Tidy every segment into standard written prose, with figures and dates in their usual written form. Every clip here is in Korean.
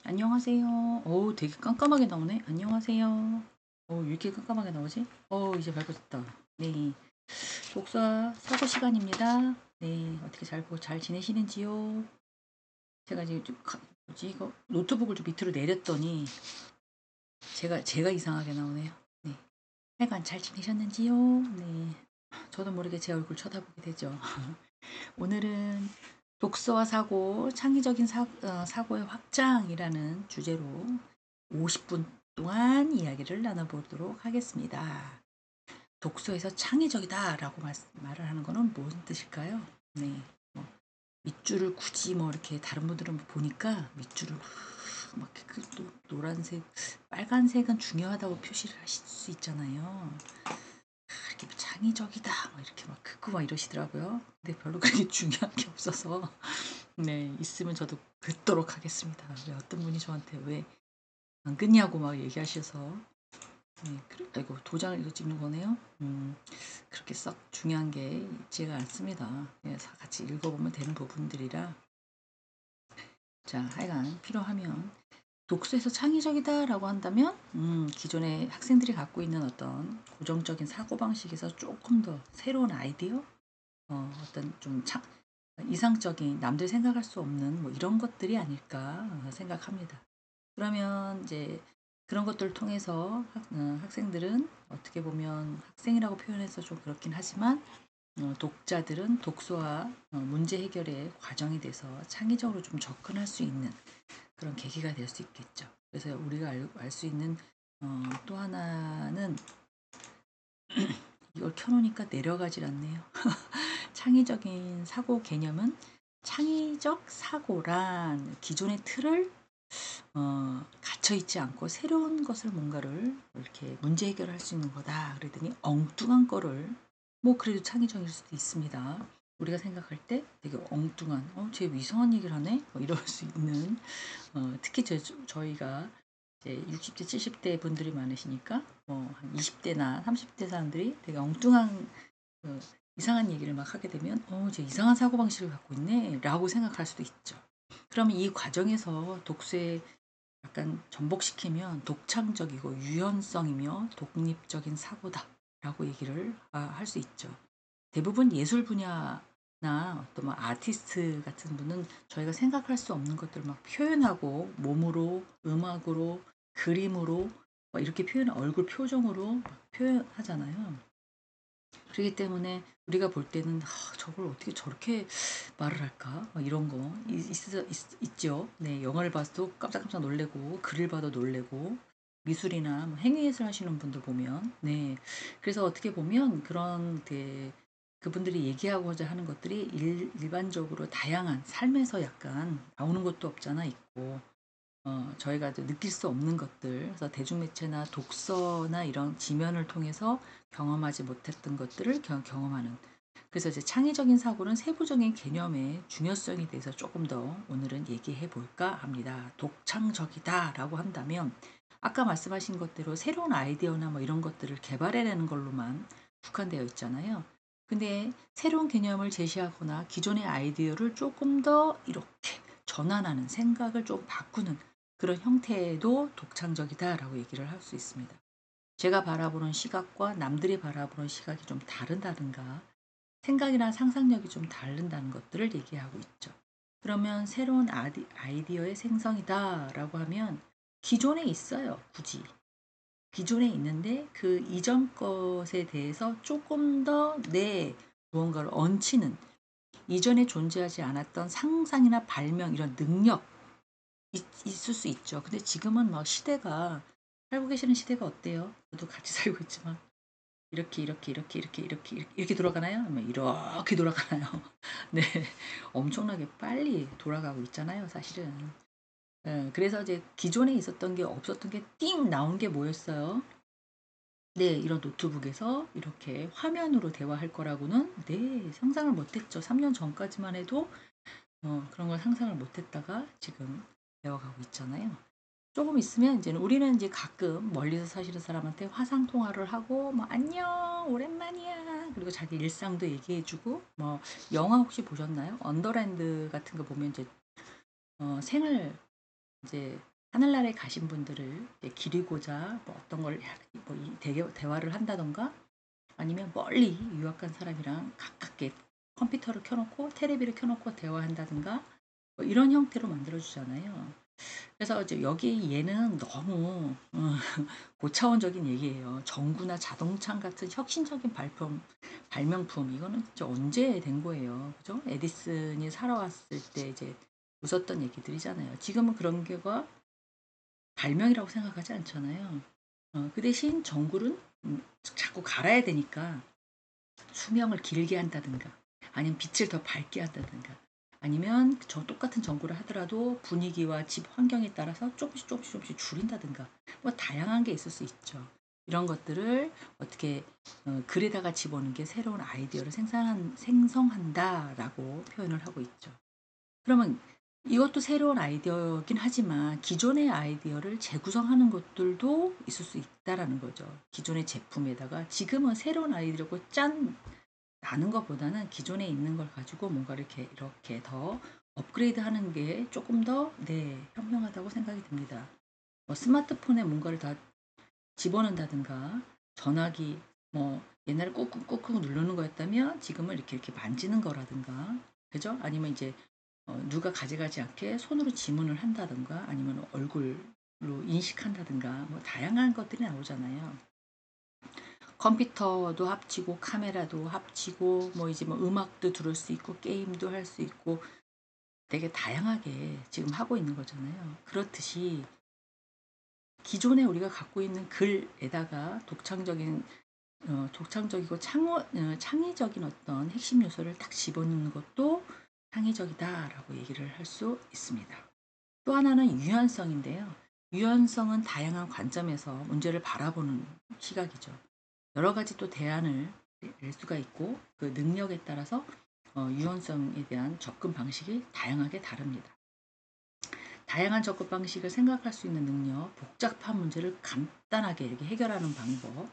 안녕하세요. 되게 깜깜하게 나오네. 안녕하세요. 왜 이렇게 깜깜하게 나오지? 이제 밝아졌다. 네. 독서 사고 시간입니다. 네. 어떻게 잘 지내시는지요? 제가 지금 뭐지, 이거 노트북을 좀 밑으로 내렸더니 제가 이상하게 나오네요. 네. 하여간 잘 지내셨는지요? 네. 저도 모르게 제 얼굴 쳐다보게 되죠. 오늘은 독서와 사고, 창의적인 사고의 확장이라는 주제로 50분 동안 이야기를 나눠보도록 하겠습니다. 독서에서 창의적이다라고 말을 하는 거는 무슨 뜻일까요? 네. 뭐 밑줄을 굳이 뭐 이렇게 다른 분들은 보니까 밑줄을 막 이렇게 또 노란색, 빨간색은 중요하다고 표시를 하실 수 있잖아요. 이렇게 뭐 창의적이다 막 이렇게 막 긋고 막 이러시더라고요. 근데 별로 그렇게 중요한 게 없어서 네, 있으면 저도 긋도록 하겠습니다. 왜 어떤 분이 저한테 왜 안 긋냐고 막 얘기하셔서 네, 그래, 아이고 도장을 이거 찍는 거네요. 그렇게 썩 중요한 게 있지가 않습니다. 예, 같이 읽어보면 되는 부분들이라 자, 하여간 필요하면 독서에서 창의적이다라고 한다면 기존의 학생들이 갖고 있는 어떤 고정적인 사고방식에서 조금 더 새로운 아이디어 어떤 좀 이상적인 남들 생각할 수 없는 뭐 이런 것들이 아닐까 생각합니다. 그러면 이제 그런 것들을 통해서 학생들은 어떻게 보면 학생이라고 표현해서 좀 그렇긴 하지만 독자들은 독서와 문제 해결의 과정이 돼서 창의적으로 좀 접근할 수 있는 그런 계기가 될 수 있겠죠. 그래서 우리가 알 수 있는 또 하나는 이걸 켜놓으니까 내려가질 않네요. 창의적인 사고 개념은 창의적 사고란 기존의 틀을 갇혀 있지 않고 새로운 것을 뭔가를 이렇게 문제 해결할 수 있는 거다. 그랬더니 엉뚱한 거를 뭐 그래도 창의적일 수도 있습니다. 우리가 생각할 때 되게 엉뚱한 쟤 이상한 얘기를 하네? 뭐 이럴 수 있는 특히 저희가 이제 60대 70대 분들이 많으시니까 한 20대나 30대 사람들이 되게 엉뚱한 그 이상한 얘기를 막 하게 되면 쟤 이상한 사고방식을 갖고 있네 라고 생각할 수도 있죠. 그러면 이 과정에서 독서에 약간 전복시키면 독창적이고 유연성이며 독립적인 사고다라고 얘기를 할 수 있죠. 대부분 예술 분야나 어떤 뭐 아티스트 같은 분은 저희가 생각할 수 없는 것들을 막 표현하고 몸으로, 음악으로, 그림으로 막 이렇게 얼굴 표정으로 막 표현하잖아요. 그렇기 때문에 우리가 볼 때는 저걸 어떻게 저렇게 말을 할까? 막 이런 거 있죠. 네, 영화를 봐도 깜짝깜짝 놀래고 글을 봐도 놀래고 미술이나 뭐 행위예술 하시는 분들 보면 네, 그래서 어떻게 보면 그런 그분들이 얘기하고자 하는 것들이 일반적으로 다양한 삶에서 약간 나오는 것도 없잖아 있고 저희가 이제 느낄 수 없는 것들, 그래서 대중매체나 독서나 이런 지면을 통해서 경험하지 못했던 것들을 경험하는. 그래서 이제 창의적인 사고는 세부적인 개념의 중요성에 대해서 조금 더 오늘은 얘기해 볼까 합니다. 독창적이다라고 한다면 아까 말씀하신 것대로 새로운 아이디어나 뭐 이런 것들을 개발해내는 걸로만 국한되어 있잖아요. 근데 새로운 개념을 제시하거나 기존의 아이디어를 조금 더 이렇게 전환하는 생각을 좀 바꾸는 그런 형태도 독창적이다라고 얘기를 할 수 있습니다. 제가 바라보는 시각과 남들이 바라보는 시각이 좀 다르다든가 생각이나 상상력이 좀 다른다는 것들을 얘기하고 있죠. 그러면 새로운 아이디어의 생성이다라고 하면 기존에 있어요, 굳이. 기존에 있는데 그 이전 것에 대해서 조금 더 내 무언가를 얹히는 이전에 존재하지 않았던 상상이나 발명 이런 능력 있을 수 있죠. 근데 지금은 막 시대가 살고 계시는 시대가 어때요? 저도 같이 살고 있지만 이렇게 돌아가나요? 아니면 이렇게 돌아가나요? 네. 엄청나게 빨리 돌아가고 있잖아요, 사실은. 예, 그래서 이제 기존에 있었던 게 없었던 게 띵 나온 게 뭐였어요? 네, 이런 노트북에서 이렇게 화면으로 대화할 거라고는 네, 상상을 못 했죠. 3년 전까지만 해도 그런 걸 상상을 못 했다가 지금 배워가고 있잖아요. 조금 있으면 이제는 우리는 이제 가끔 멀리서 사시는 사람한테 화상 통화를 하고 뭐 "안녕. 오랜만이야." 그리고 자기 일상도 얘기해 주고 뭐 영화 혹시 보셨나요? 언더랜드 같은 거 보면 이제 생을 이제 하늘나라에 가신 분들을 이제 기리고자 뭐 어떤 걸 뭐 대화를 한다던가 아니면 멀리 유학 간 사람이랑 가깝게 컴퓨터를 켜놓고 테레비를 켜놓고 대화한다든가 뭐 이런 형태로 만들어 주잖아요. 그래서 이제 여기 얘는 너무 고차원적인 얘기예요. 전구나 자동차 같은 혁신적인 발명품 이거는 진짜 언제 된 거예요. 그죠? 에디슨이 살아왔을 때 이제 웃었던 얘기들이잖아요. 지금은 그런 게가 발명이라고 생각하지 않잖아요. 그 대신 전구는 자꾸 갈아야 되니까 수명을 길게 한다든가 아니면 빛을 더 밝게 한다든가 아니면 저 똑같은 전구를 하더라도 분위기와 집 환경에 따라서 조금씩 줄인다든가 뭐 다양한 게 있을 수 있죠. 이런 것들을 어떻게 글에다가 집어넣는 게 새로운 아이디어를 생성한다라고 표현을 하고 있죠. 그러면 이것도 새로운 아이디어이긴 하지만 기존의 아이디어를 재구성하는 것들도 있을 수 있다라는 거죠. 기존의 제품에다가 지금은 새로운 아이디어고 짠 나는 것보다는 기존에 있는 걸 가지고 뭔가 이렇게 더 업그레이드하는 게 조금 더 현명하다고 생각이 듭니다. 뭐 스마트폰에 뭔가를 다 집어넣는다든가 전화기 뭐 옛날에 꾹꾹 누르는 거였다면 지금은 이렇게 만지는 거라든가 그죠? 아니면 이제 누가 가져가지 않게 손으로 지문을 한다든가 아니면 얼굴로 인식한다든가 뭐 다양한 것들이 나오잖아요. 컴퓨터도 합치고 카메라도 합치고 뭐 이제 뭐 음악도 들을 수 있고 게임도 할 수 있고 되게 다양하게 지금 하고 있는 거잖아요. 그렇듯이 기존에 우리가 갖고 있는 글에다가 독창적이고 창의적인 어떤 핵심 요소를 딱 집어넣는 것도 창의적이다라고 얘기를 할 수 있습니다. 또 하나는 유연성인데요. 유연성은 다양한 관점에서 문제를 바라보는 시각이죠. 여러 가지 또 대안을 낼 수가 있고 그 능력에 따라서 유연성에 대한 접근 방식이 다양하게 다릅니다. 다양한 접근 방식을 생각할 수 있는 능력, 복잡한 문제를 간단하게 이렇게 해결하는 방법.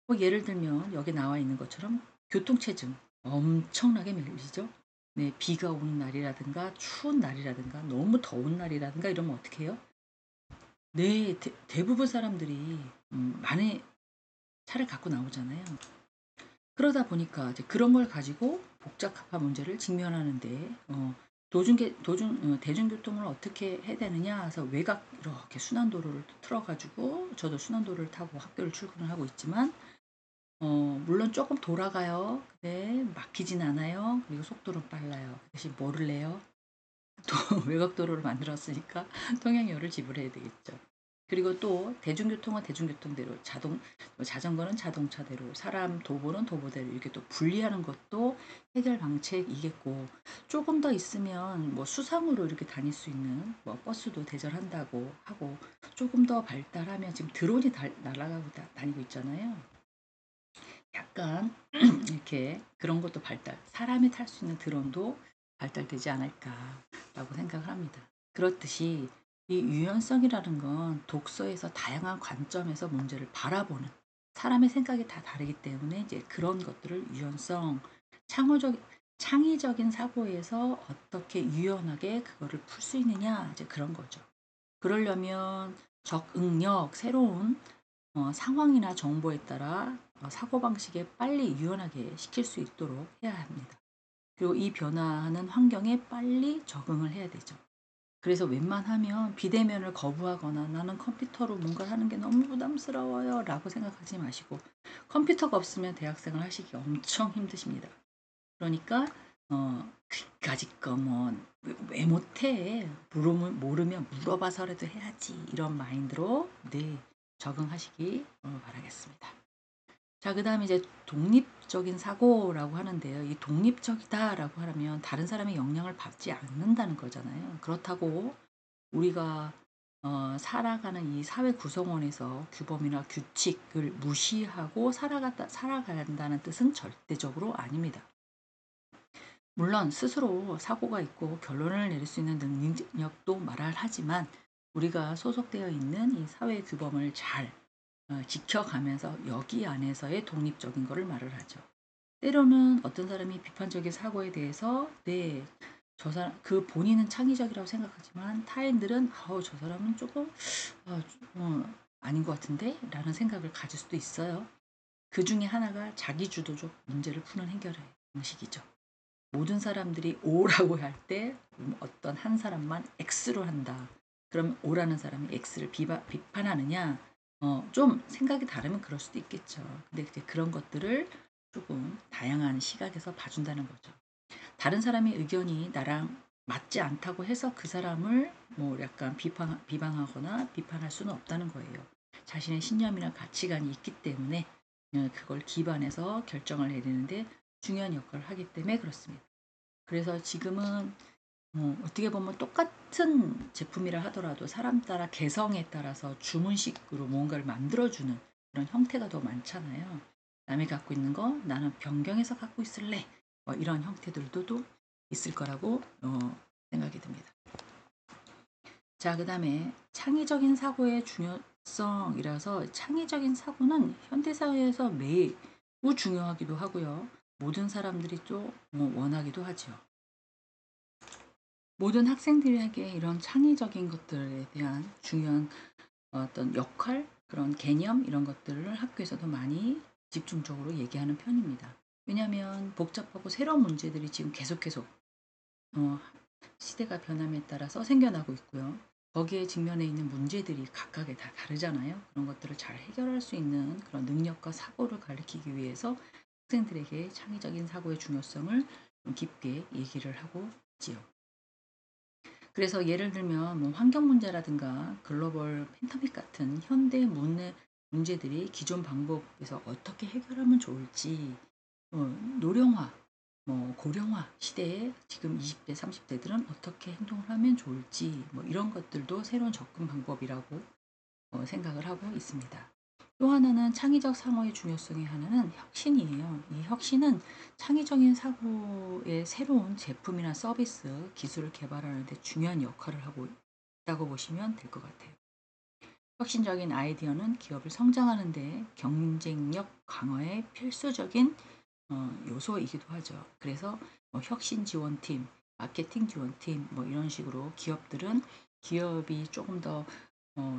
뭐 예를 들면 여기 나와 있는 것처럼 교통체증 엄청나게 밀리죠. 네, 비가 오는 날이라든가 추운 날이라든가 너무 더운 날이라든가 이러면 어떻게 해요? 네, 대부분 사람들이 많은 차를 갖고 나오잖아요. 그러다 보니까 이제 그런 걸 가지고 복잡한 문제를 직면하는데 대중교통을 어떻게 해야 되느냐 해서 외곽 이렇게 순환도로를 틀어 가지고 저도 순환도로를 타고 학교를 출근을 하고 있지만 물론 조금 돌아가요. 근데 막히진 않아요. 그리고 속도는 빨라요. 그 대신 뭐를 내요? 또 외곽도로를 만들었으니까 통행료를 지불해야 되겠죠. 그리고 또 대중교통은 대중교통대로 자전거는 자동차대로 사람 도보는 도보대로 이렇게 또 분리하는 것도 해결 방책이겠고 조금 더 있으면 뭐 수상으로 이렇게 다닐 수 있는 뭐 버스도 대절한다고 하고 조금 더 발달하면 지금 드론이 날아가고 다니고 있잖아요. 약간 이렇게 그런 것도 사람이 탈 수 있는 드론도 발달되지 않을까라고 생각을 합니다. 그렇듯이 이 유연성이라는 건 독서에서 다양한 관점에서 문제를 바라보는 사람의 생각이 다 다르기 때문에 이제 그런 것들을 유연성, 창의적, 창의적인 사고에서 어떻게 유연하게 그거를 풀 수 있느냐 이제 그런 거죠. 그러려면 적응력, 새로운 상황이나 정보에 따라 사고방식에 빨리 유연하게 시킬 수 있도록 해야 합니다. 그리고 이 변화하는 환경에 빨리 적응을 해야 되죠. 그래서 웬만하면 비대면을 거부하거나 나는 컴퓨터로 뭔가를 하는 게 너무 부담스러워요 라고 생각하지 마시고 컴퓨터가 없으면 대학생을 하시기 엄청 힘드십니다. 그러니까 그까짓 거뭐 왜 못해 모르면 물어봐서라도 해야지 이런 마인드로 적응하시기 바라겠습니다. 자, 그 다음에 이제 독립적인 사고라고 하는데요. 이 독립적이다라고 하면 다른 사람의 영향을 받지 않는다는 거잖아요. 그렇다고 우리가 살아가는 이 사회 구성원에서 규범이나 규칙을 무시하고 살아간다는 뜻은 절대적으로 아닙니다. 물론 스스로 사고가 있고 결론을 내릴 수 있는 능력도 말을 하지만 우리가 소속되어 있는 이 사회 규범을 잘 지켜가면서 여기 안에서의 독립적인 거를 말을 하죠. 때로는 어떤 사람이 비판적인 사고에 대해서 저 사람 그 본인은 창의적이라고 생각하지만 타인들은 '아우 저 사람은 조금 아 아닌 것 같은데?' 라는 생각을 가질 수도 있어요. 그중에 하나가 자기주도적 문제를 푸는 해결의 방식이죠. 모든 사람들이 O라고 할 때 어떤 한 사람만 X로 한다. 그러면 O라는 사람이 X를 비판하느냐? 좀 생각이 다르면 그럴 수도 있겠죠. 근데 이제 그런 것들을 조금 다양한 시각에서 봐준다는 거죠. 다른 사람의 의견이 나랑 맞지 않다고 해서 그 사람을 뭐 약간 비방하거나 비판할 수는 없다는 거예요. 자신의 신념이나 가치관이 있기 때문에 그걸 기반해서 결정을 내리는데 중요한 역할을 하기 때문에 그렇습니다. 그래서 지금은 어떻게 보면 똑같은 제품이라 하더라도 사람 따라 개성에 따라서 주문식으로 무언가를 만들어주는 그런 형태가 더 많잖아요. 남이 갖고 있는 거 나는 변경해서 갖고 있을래. 뭐 이런 형태들도 또 있을 거라고 생각이 듭니다. 자, 그 다음에 창의적인 사고의 중요성이라서 창의적인 사고는 현대사회에서 매우 중요하기도 하고요. 모든 사람들이 또 원하기도 하죠. 모든 학생들에게 이런 창의적인 것들에 대한 중요한 어떤 역할, 그런 개념 이런 것들을 학교에서도 많이 집중적으로 얘기하는 편입니다. 왜냐하면 복잡하고 새로운 문제들이 지금 계속 어, 시대가 변함에 따라서 생겨나고 있고요. 거기에 직면해 있는 문제들이 각각에 다 다르잖아요. 그런 것들을 잘 해결할 수 있는 그런 능력과 사고를 가르치기 위해서 학생들에게 창의적인 사고의 중요성을 좀 깊게 얘기를 하고 있지요. 그래서 예를 들면 뭐 환경 문제라든가 글로벌 팬데믹 같은 현대 문제들이 기존 방법에서 어떻게 해결하면 좋을지 노령화, 뭐 고령화 시대에 지금 20대, 30대들은 어떻게 행동을 하면 좋을지 뭐 이런 것들도 새로운 접근 방법이라고 생각을 하고 있습니다. 또 하나는 창의적 상호의 중요성의 하나는 혁신이에요. 이 혁신은 창의적인 사고의 새로운 제품이나 서비스, 기술을 개발하는 데 중요한 역할을 하고 있다고 보시면 될 것 같아요. 혁신적인 아이디어는 기업을 성장하는 데 경쟁력 강화에 필수적인 요소이기도 하죠. 그래서 혁신 지원팀, 마케팅 지원팀 뭐 이런 식으로 기업들은 기업이 조금 더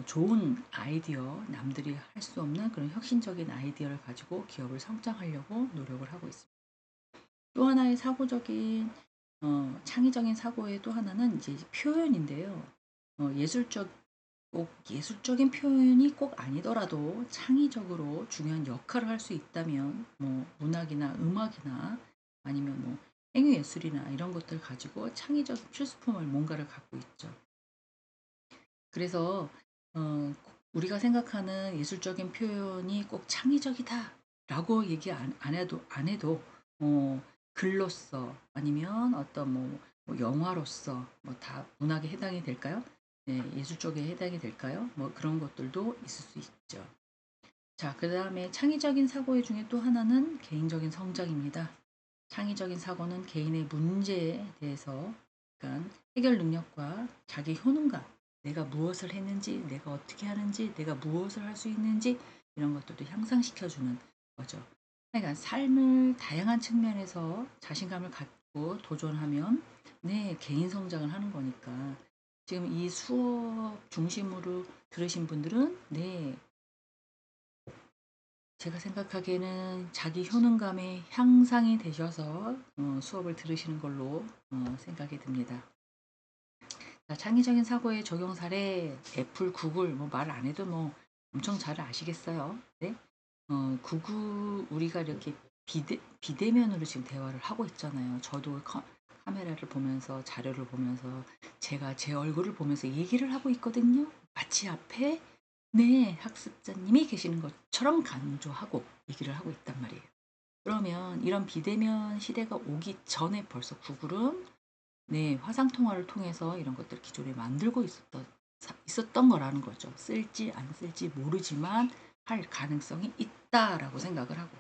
좋은 아이디어, 남들이 할 수 없는 그런 혁신적인 아이디어를 가지고 기업을 성장하려고 노력을 하고 있습니다. 또 하나의 사고적인 창의적인 사고의 또 하나는 이제 표현인데요. 예술적 꼭 예술적인 표현이 꼭 아니더라도 창의적으로 중요한 역할을 할 수 있다면 뭐 문학이나 음악이나 아니면 뭐 행위예술이나 이런 것들 가지고 창의적 필수품을 뭔가를 갖고 있죠. 그래서 우리가 생각하는 예술적인 표현이 꼭 창의적이다라고 얘기 안 해도 어 글로써 아니면 어떤 뭐 영화로서 뭐 다 문학에 해당이 될까요? 네, 예술 쪽에 해당이 될까요? 뭐 그런 것들도 있을 수 있죠. 자, 그다음에 창의적인 사고 중에 또 하나는 개인적인 성장입니다. 창의적인 사고는 개인의 문제에 대해서 그러니까 해결 능력과 자기 효능감, 내가 무엇을 했는지, 내가 어떻게 하는지, 내가 무엇을 할 수 있는지 이런 것들도 향상시켜주는 거죠. 그러니까 삶을 다양한 측면에서 자신감을 갖고 도전하면 네, 개인 성장을 하는 거니까 지금 이 수업 중심으로 들으신 분들은 네, 제가 생각하기에는 자기 효능감의 향상이 되셔서 수업을 들으시는 걸로 생각이 듭니다. 자, 창의적인 사고의 적용 사례 애플, 구글 뭐 말 안 해도 뭐 엄청 잘 아시겠어요. 네? 구글 우리가 이렇게 비대면으로 지금 대화를 하고 있잖아요. 저도 카메라를 보면서 자료를 보면서 제가 제 얼굴을 보면서 얘기를 하고 있거든요. 마치 앞에 네, 학습자님이 계시는 것처럼 강조하고 얘기를 하고 있단 말이에요. 그러면 이런 비대면 시대가 오기 전에 벌써 구글은 네, 화상 통화를 통해서 이런 것들을 기존에 만들고 있었던 거라는 거죠. 쓸지 안 쓸지 모르지만 할 가능성이 있다라고 생각을 하고.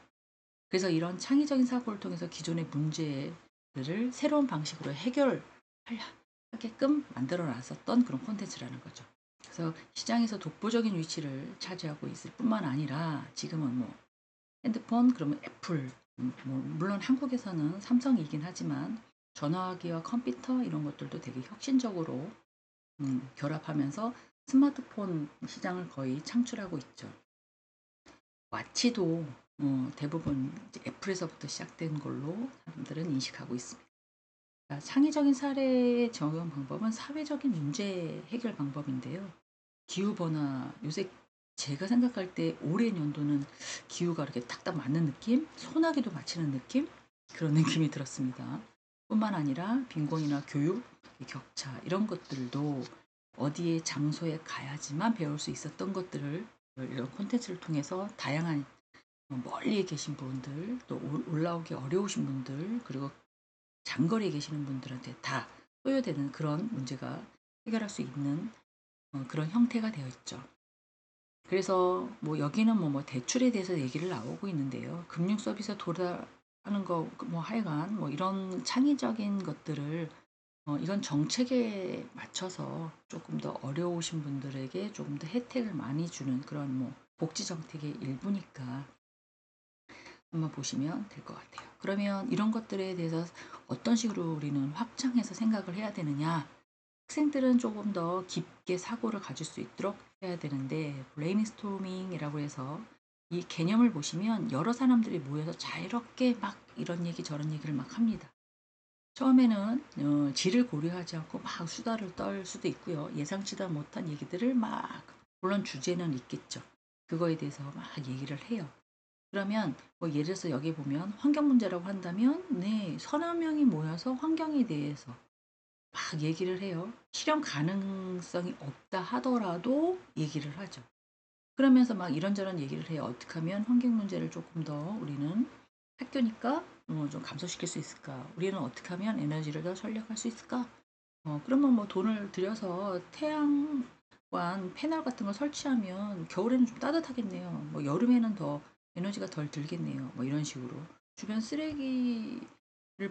그래서 이런 창의적인 사고를 통해서 기존의 문제들을 새로운 방식으로 해결하게끔 만들어 놨었던 그런 콘텐츠라는 거죠. 그래서 시장에서 독보적인 위치를 차지하고 있을 뿐만 아니라 지금은 뭐 핸드폰 그러면 애플 뭐 물론 한국에서는 삼성이긴 하지만 전화기와 컴퓨터 이런 것들도 되게 혁신적으로 결합하면서 스마트폰 시장을 거의 창출하고 있죠. 와치도 대부분 이제 애플에서부터 시작된 걸로 사람들은 인식하고 있습니다. 자, 창의적인 사례의 적용 방법은 사회적인 문제 해결 방법인데요. 기후변화 요새 제가 생각할 때 올해 연도는 기후가 이렇게 딱딱 맞는 느낌? 소나기도 맞히는 느낌? 그런 느낌이 들었습니다. 뿐만 아니라 빈곤이나 교육, 격차 이런 것들도 어디에 장소에 가야지만 배울 수 있었던 것들을 이런 콘텐츠를 통해서 다양한 멀리에 계신 분들 또 올라오기 어려우신 분들 그리고 장거리에 계시는 분들한테 다 소요되는 그런 문제가 해결할 수 있는 그런 형태가 되어 있죠. 그래서 뭐 여기는 뭐 대출에 대해서 얘기를 나오고 있는데요. 금융 서비스 도달하는 거 뭐 하여간 뭐 이런 창의적인 것들을 이건 정책에 맞춰서 조금 더 어려우신 분들에게 조금 더 혜택을 많이 주는 그런 뭐 복지 정책의 일부니까 한번 보시면 될 것 같아요. 그러면 이런 것들에 대해서 어떤 식으로 우리는 확장해서 생각을 해야 되느냐? 학생들은 조금 더 깊게 사고를 가질 수 있도록 해야 되는데 브레인스토밍이라고 해서 이 개념을 보시면 여러 사람들이 모여서 자유롭게 막 이런 얘기 저런 얘기를 막 합니다. 처음에는 질을 고려하지 않고 막 수다를 떨 수도 있고요. 예상치도 못한 얘기들을 막 물론 주제는 있겠죠. 그거에 대해서 막 얘기를 해요. 그러면 뭐 예를 들어서 여기 보면 환경 문제라고 한다면 네, 서너 명이 모여서 환경에 대해서 막 얘기를 해요. 실현 가능성이 없다 하더라도 얘기를 하죠. 그러면서 막 이런저런 얘기를 해요. 어떻게 하면 환경 문제를 조금 더 우리는 학교니까 좀 감소시킬 수 있을까? 우리는 어떻게 하면 에너지를 더 절약할 수 있을까? 그러면 뭐 돈을 들여서 태양광 패널 같은 걸 설치하면 겨울에는 좀 따뜻하겠네요. 뭐 여름에는 더 에너지가 덜 들겠네요. 뭐 이런 식으로 주변 쓰레기를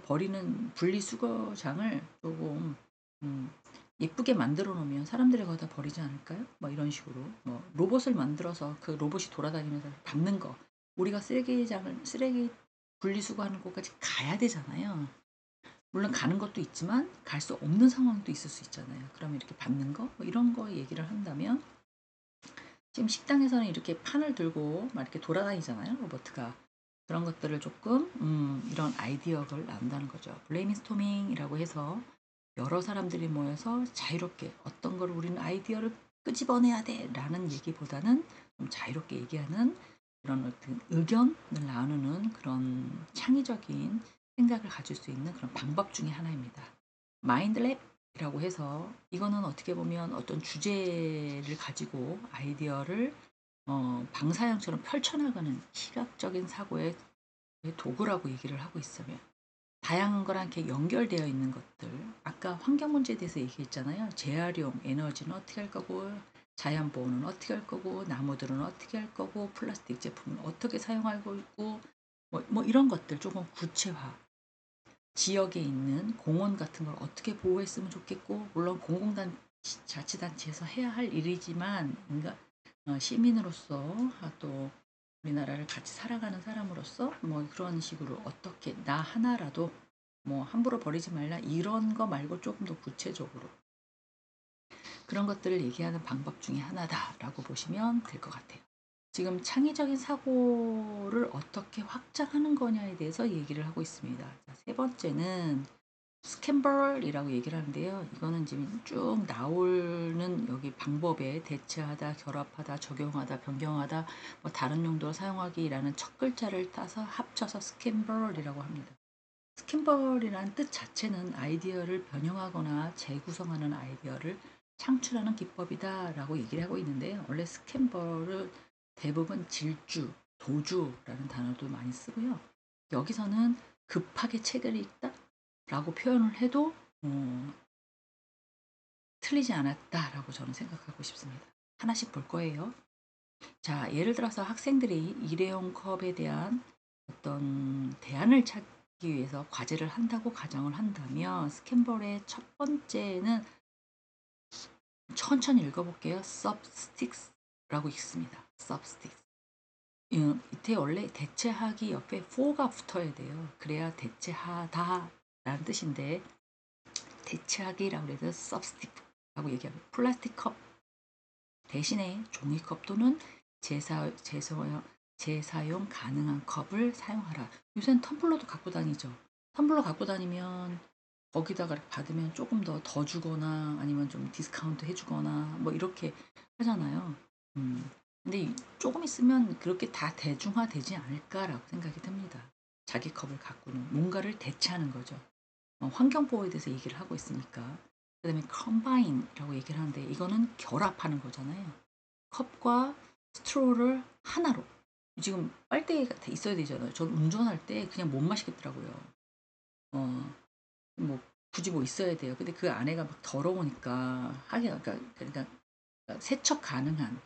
버리는 분리수거장을 조금 음, 예쁘게 만들어 놓으면 사람들이 거기다 버리지 않을까요? 뭐 이런 식으로 뭐 로봇을 만들어서 그 로봇이 돌아다니면서 밟는 거 우리가 쓰레기 분리수거하는 곳까지 가야 되잖아요. 물론 가는 것도 있지만 갈 수 없는 상황도 있을 수 있잖아요. 그러면 이렇게 밟는 거 뭐 이런 거 얘기를 한다면 지금 식당에서는 이렇게 판을 들고 막 이렇게 돌아다니잖아요, 로버트가. 그런 것들을 조금 이런 아이디어를 나온다는 거죠. 브레인스토밍이라고 해서 여러 사람들이 모여서 자유롭게 어떤 걸 우리는 아이디어를 끄집어내야 돼라는 얘기보다는 좀 자유롭게 얘기하는 그런 어떤 의견을 나누는 그런 창의적인 생각을 가질 수 있는 그런 방법 중에 하나입니다. 마인드랩이라고 해서 이거는 어떻게 보면 어떤 주제를 가지고 아이디어를 방사형처럼 펼쳐나가는 시각적인 사고의 도구라고 얘기를 하고 있으며 다양한 거랑 이렇게 연결되어 있는 것들 아까 환경 문제에 대해서 얘기했잖아요. 재활용 에너지는 어떻게 할 거고 자연 보호는 어떻게 할 거고 나무들은 어떻게 할 거고 플라스틱 제품은 어떻게 사용하고 있고 뭐 이런 것들 조금 구체화 지역에 있는 공원 같은 걸 어떻게 보호했으면 좋겠고 물론 자치단체에서 해야 할 일이지만 시민으로서 또 우리나라를 같이 살아가는 사람으로서 뭐 그런 식으로 어떻게 나 하나라도 뭐 함부로 버리지 말라 이런 거 말고 조금 더 구체적으로 그런 것들을 얘기하는 방법 중에 하나다라고 보시면 될 것 같아요. 지금 창의적인 사고를 어떻게 확장하는 거냐에 대해서 얘기를 하고 있습니다. 자, 세 번째는 스캔벌이라고 얘기를 하는데요. 이거는 지금 쭉 나오는 여기 방법에 대체하다, 결합하다, 적용하다, 변경하다, 뭐 다른 용도로 사용하기라는 첫 글자를 따서 합쳐서 스캔벌이라고 합니다. 스캔벌이라는 뜻 자체는 아이디어를 변형하거나 재구성하는 아이디어를 창출하는 기법이다라고 얘기를 하고 있는데요. 원래 스캔벌을 대부분 질주, 도주라는 단어도 많이 쓰고요. 여기서는 급하게 책을 읽다라고 표현을 해도 틀리지 않았다라고 저는 생각하고 싶습니다. 하나씩 볼 거예요. 자, 예를 들어서 학생들이 일회용 컵에 대한 어떤 대안을 찾기 위해서 과제를 한다고 가정을 한다면 스캔벌의 첫 번째는 천천히 읽어볼게요. substicks라고 읽습니다. substicks. 이때 원래 대체하기 옆에 for가 붙어야 돼요. 그래야 대체하다 라는 뜻인데 대체하기라고 해서 substitute라고 얘기하고 플라스틱 컵 대신에 종이컵 또는 재사용 가능한 컵을 사용하라. 요새는 텀블러도 갖고 다니죠. 텀블러 갖고 다니면 거기다가 받으면 조금 더 주거나 아니면 좀 디스카운트 해주거나 뭐 이렇게 하잖아요. 근데 조금 있으면 그렇게 다 대중화되지 않을까라고 생각이 듭니다. 자기 컵을 갖고는 뭔가를 대체하는 거죠. 환경보호에 대해서 얘기를 하고 있으니까. 그다음에 컴바인이라고 얘기를 하는데 이거는 결합하는 거잖아요. 컵과 스트로를 하나로. 지금 빨대가 있어야 되잖아요. 전 운전할 때 그냥 못 마시겠더라고요. 어, 뭐 굳이 뭐 있어야 돼요. 근데 그 안에가 막 더러우니까 하긴 그러니까 세척 가능한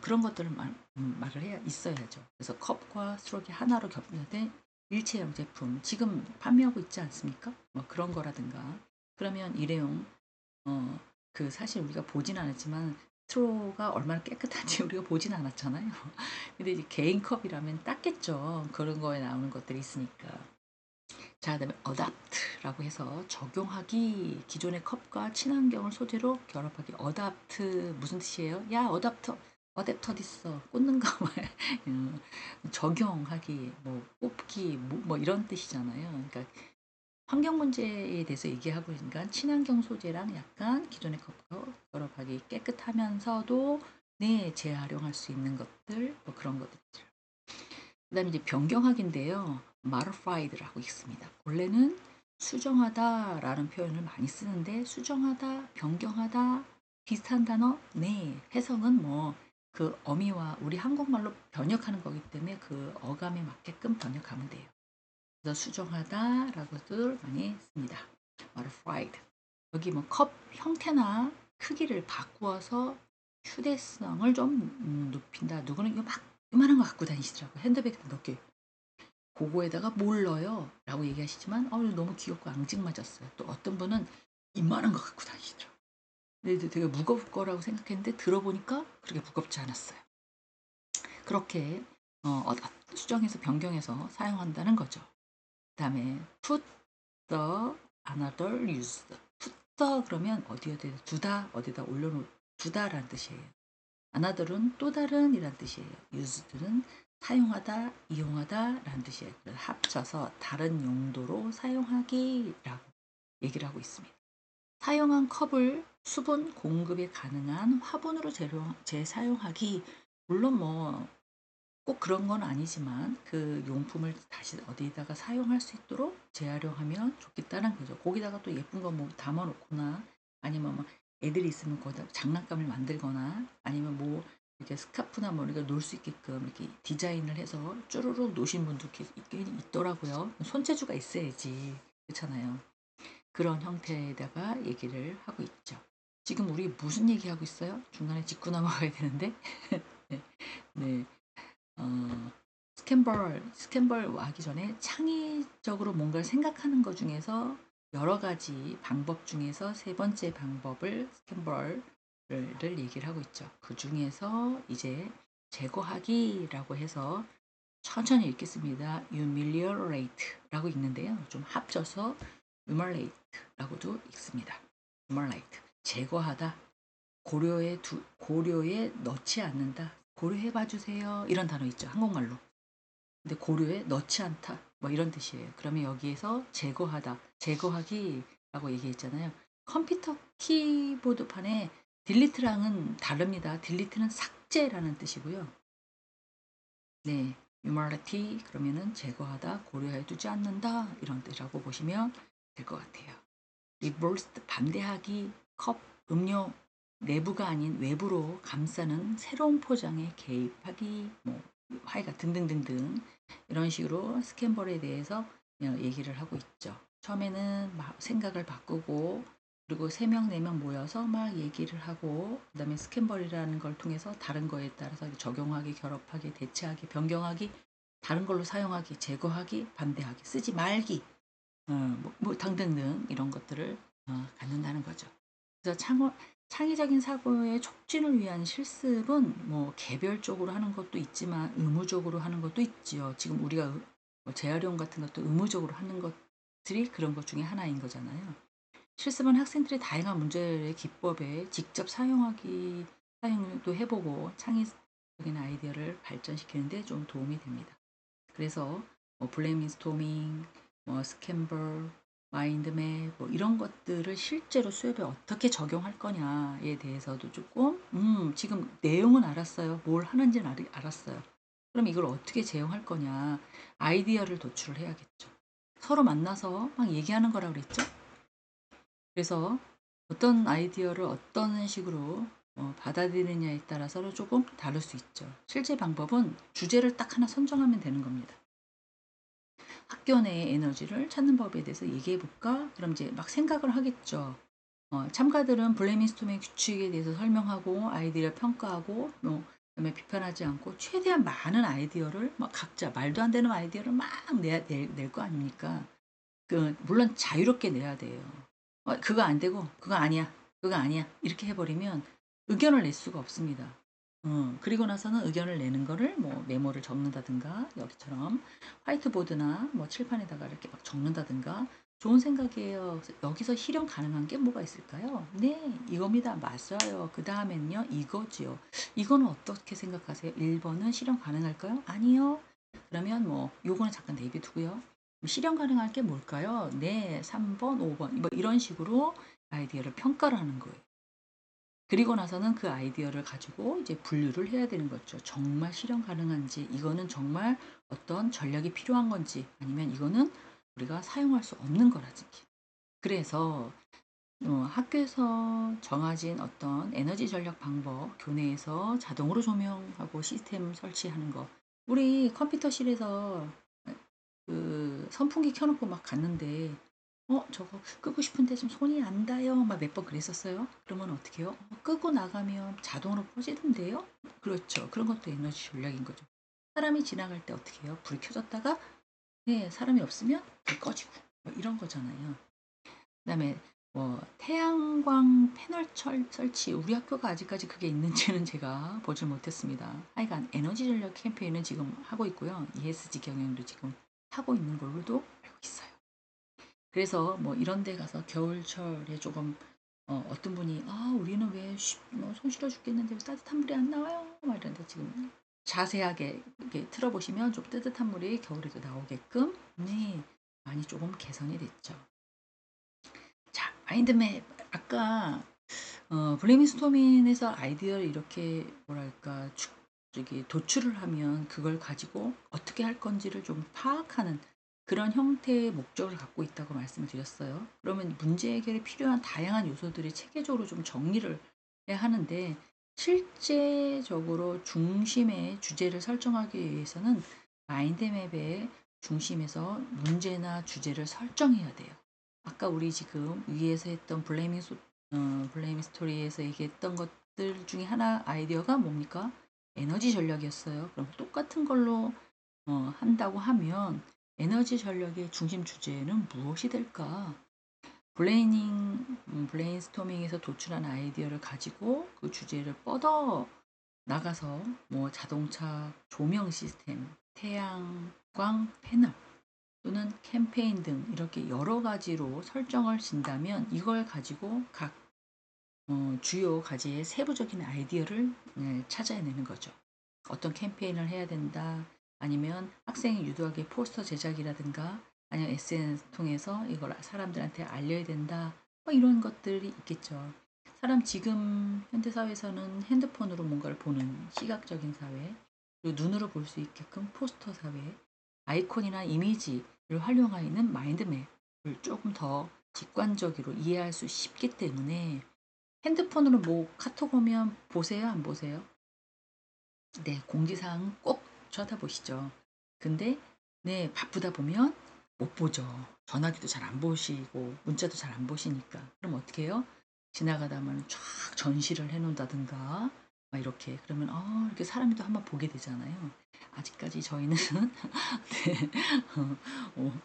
그런 것들을 말을 해야 있어야죠. 그래서 컵과 스트로이 하나로 겹쳐진 일체형 제품 지금 판매하고 있지 않습니까? 뭐 그런 거라든가 그러면 일회용 그 사실 우리가 보진 않았지만 스트로가 얼마나 깨끗한지 우리가 보진 않았잖아요. 근데 이제 개인 컵이라면 닦겠죠. 그런 거에 나오는 것들이 있으니까. 자, 그다음에 어답트라고 해서 적용하기 기존의 컵과 친환경을 소재로 결합하기. 어답트 무슨 뜻이에요? 야, 어댑터 어딨어? 꽂는 거 적용하기, 뭐 뽑기, 뭐 이런 뜻이잖아요. 그러니까 환경 문제에 대해서 얘기하고 있으니까 친환경 소재랑 약간 기존의 컵과 결합하기 깨끗하면서도 재활용할 수 있는 것들, 뭐 그런 것들. 그다음에 이제 변경하기인데요. modified라고 있습니다. 원래는 수정하다라는 표현을 많이 쓰는데 수정하다, 변경하다 비슷한 단어? 네. 해석은 뭐 그 어미와 우리 한국말로 번역하는 거기 때문에 그 어감에 맞게끔 번역하면 돼요. 그래서 수정하다라고들 많이 씁니다. modified. 여기 뭐 컵 형태나 크기를 바꾸어서 휴대성을 좀 높인다. 누구는 이거 막 이만한 거 갖고 다니시더라고요. 핸드백에 몇 개. 그거에다가 뭘 넣어요? 라고 얘기하시지만 너무 귀엽고 앙증맞았어요. 또 어떤 분은 이만한 거 갖고 다니시더라고요. 근데 되게 무거울 거라고 생각했는데 들어보니까 그렇게 무겁지 않았어요. 그렇게 수정해서 변경해서 사용한다는 거죠. 그 다음에 put the another use. put the 그러면 어디에다 두다, 어디다 올려놓 두다라는 뜻이에요. another은 또 다른 이란 뜻이에요. use는 사용하다, 이용하다라는 뜻이에요. 그래서 합쳐서 다른 용도로 사용하기라고 얘기를 하고 있습니다. 사용한 컵을 수분 공급이 가능한 화분으로 재사용하기. 물론 뭐 꼭 그런 건 아니지만 그 용품을 다시 어디다가 사용할 수 있도록 재활용하면 좋겠다는 거죠. 거기다가 또 예쁜 거 뭐 담아 놓거나 아니면 뭐 애들이 있으면 거기다 장난감을 만들거나 아니면 뭐 이렇게 스카프나 뭐 우리가 놓을 수 있게끔 이렇게 디자인을 해서 쭈루룩 놓으신 분도 있긴 있더라고요. 손재주가 있어야지. 그렇잖아요. 그런 형태에다가 얘기를 하고 있죠. 지금 우리 무슨 얘기하고 있어요? 중간에 짚고 넘어가야 되는데. 네. 네. 스캔벌 하기 전에 창의적으로 뭔가를 생각하는 것 중에서 여러 가지 방법 중에서 세 번째 방법을 스캔벌을 얘기를 하고 있죠. 그 중에서 이제 제거하기라고 해서 천천히 읽겠습니다. humiliate라고 읽는데요. 좀 합쳐서 humiliate라고도 읽습니다. humiliate 제거하다, 고려에 넣지 않는다. 고려해 봐 주세요. 이런 단어 있죠. 한국말로. 근데 고려에 넣지 않다. 뭐 이런 뜻이에요. 그러면 여기에서 제거하다, 제거하기라고 얘기했잖아요. 컴퓨터 키보드판에 딜리트랑은 다릅니다. 딜리트는 삭제라는 뜻이고요. 네, 유말리티 그러면은 제거하다, 고려해 두지 않는다 이런 뜻이라고 보시면 될 것 같아요. 리버스 반대하기, 컵, 음료 내부가 아닌 외부로 감싸는 새로운 포장에 개입하기, 뭐 하여가 등등등등 이런 식으로 스캔벌에 대해서 얘기를 하고 있죠. 처음에는 막 생각을 바꾸고 그리고 3명, 4명 모여서 막 얘기를 하고 그다음에 스캔벌이라는 걸 통해서 다른 거에 따라서 적용하기, 결합하기, 대체하기, 변경하기, 다른 걸로 사용하기, 제거하기, 반대하기, 쓰지 말기, 뭐 등등등 이런 것들을 갖는다는 거죠. 그래서 창의적인 사고의 촉진을 위한 실습은 뭐 개별적으로 하는 것도 있지만 의무적으로 하는 것도 있지요. 지금 우리가 뭐 재활용 같은 것도 의무적으로 하는 것 것들이 그런 것 중에 하나인 거잖아요. 실습은 학생들이 다양한 문제의 기법에 직접 사용도 해 보고 창의적인 아이디어를 발전시키는 데 좀 도움이 됩니다. 그래서 뭐 브레인스토밍, 뭐 스캔버, 마인드맵 뭐 이런 것들을 실제로 수업에 어떻게 적용할 거냐에 대해서도 조금 지금 내용은 알았어요. 뭘 하는지는 알았어요. 그럼 이걸 어떻게 제어할 거냐. 아이디어를 도출을 해야겠죠. 서로 만나서 막 얘기하는 거라 그랬죠. 그래서 어떤 아이디어를 어떤 식으로 받아들이느냐에 따라서 조금 다를 수 있죠. 실제 방법은 주제를 딱 하나 선정하면 되는 겁니다. 학교 내의 에너지를 찾는 법에 대해서 얘기해 볼까? 그럼 이제 막 생각을 하겠죠. 참가들은 블레미스토밍 규칙에 대해서 설명하고 아이디어를 평가하고 그다음에 비판하지 않고 최대한 많은 아이디어를 막 각자 말도 안 되는 아이디어를 막 낼 거 아닙니까? 물론 자유롭게 내야 돼요. 그거 안 되고 그거 아니야. 그거 아니야. 이렇게 해 버리면 의견을 낼 수가 없습니다. 그리고 나서는 의견을 내는 거를 뭐 메모를 적는다든가 여기처럼 화이트보드나 뭐 칠판에다가 이렇게 막 적는다든가 "좋은 생각이에요. 그래서 여기서 실현 가능한 게 뭐가 있을까요?" "네. 이겁니다." "맞아요." 그다음엔요 이거지요. "이거는 어떻게 생각하세요?" "1 번은 실현 가능할까요?" "아니요." 그러면 뭐 요거는 잠깐 내비 두고요. 실현 가능한 게 뭘까요? 네. 3 번, 5 번 뭐 이런 식으로 아이디어를 평가를 하는 거예요. 그리고 나서는 그 아이디어를 가지고 이제 분류를 해야 되는 거죠. 정말 실현 가능한지, 이거는 정말 어떤 전략이 필요한 건지, 아니면 이거는 우리가 사용할 수 없는 거라든지. 그래서 학교에서 정해진 어떤 에너지 전략 방법, 교내에서 자동으로 조명하고 시스템 설치하는 거. 우리 컴퓨터실에서 그 선풍기 켜 놓고 막 갔는데 저거 끄고 싶은데 좀 손이 안 닿아요. 막 몇 번 그랬었어요. 그러면 어떻게 해요? 끄고 나가면 자동으로 꺼지던데요? 그렇죠. 그런 것도 에너지 전략인 거죠. 사람이 지나갈 때 어떻게 해요? 불이 켜졌다가 네 사람이 없으면 불 꺼지고 뭐 이런 거잖아요. 그다음에 뭐 태양광 패널 설치 우리 학교가 아직까지 그게 있는지는 제가 보질 못했습니다. 하여간 에너지 전략 캠페인은 지금 하고 있고요. ESG 경영도 지금 하고 있는 걸로도 알고 있어요. 그래서 뭐 이런 데 가서 겨울철에 조금 어떤 분이 "아 우리는 왜 손 시려 죽겠는데 왜 따뜻한 물이 안 나와요?" 막 이러는데 지금 자세하게 이렇게 틀어 보시면 좀 따뜻한 물이 겨울에도 나오게끔 네 많이 조금 개선이 됐죠. 자 마인드맵 아까 브레인스토밍에서 아이디어를 이렇게 뭐랄까 저기 도출을 하면 그걸 가지고 어떻게 할 건지를 좀 파악하는 그런 형태의 목적을 갖고 있다고 말씀을 드렸어요. 그러면 문제 해결에 필요한 다양한 요소들이 체계적으로 좀 정리를 해야 하는데 실제적으로 중심의 주제를 설정하기 위해서는 마인드맵의 중심에서 문제나 주제를 설정해야 돼요. 아까 우리 지금 위에서 했던 블레이밍 스토리에서 얘기했던 것들 중에 하나 아이디어가 뭡니까? 에너지 전략이었어요. 그럼 똑같은 걸로 한다고 하면 에너지 전략의 중심 주제는 무엇이 될까? 브레인스토밍에서 도출한 아이디어를 가지고 그 주제를 뻗어 나가서 뭐 자동차 조명 시스템, 태양광 패널 또는 캠페인 등 이렇게 여러 가지로 설정을 진다면 이걸 가지고 각 주요 과제의 세부적인 아이디어를 네, 찾아내는 거죠. 어떤 캠페인을 해야 된다. 아니면 학생이 유도하게 포스터 제작이라든가 아니면 SNS 통해서 이걸 사람들한테 알려야 된다. 뭐 이런 것들이 있겠죠. 지금 현대 사회에서는 핸드폰으로 뭔가를 보는 시각적인 사회, 그리고 눈으로 볼 수 있게끔 포스터 사회, 아이콘이나 이미지를 활용하는 마인드맵을 조금 더 직관적으로 이해할 수 쉽기 때문에 핸드폰으로 뭐 카톡 오면 보세요? 안 보세요? 네. 공지사항 꼭 쳐다보시죠. 근데 네 바쁘다 보면 못 보죠. 전화기도 잘 안 보시고 문자도 잘 안 보시니까. 그럼 어떻게 해요? 지나가다 보면 쫙 전시를 해 놓는다든가 막 이렇게 그러면 이렇게 사람이 또 한번 보게 되잖아요. 아직까지 저희는 네.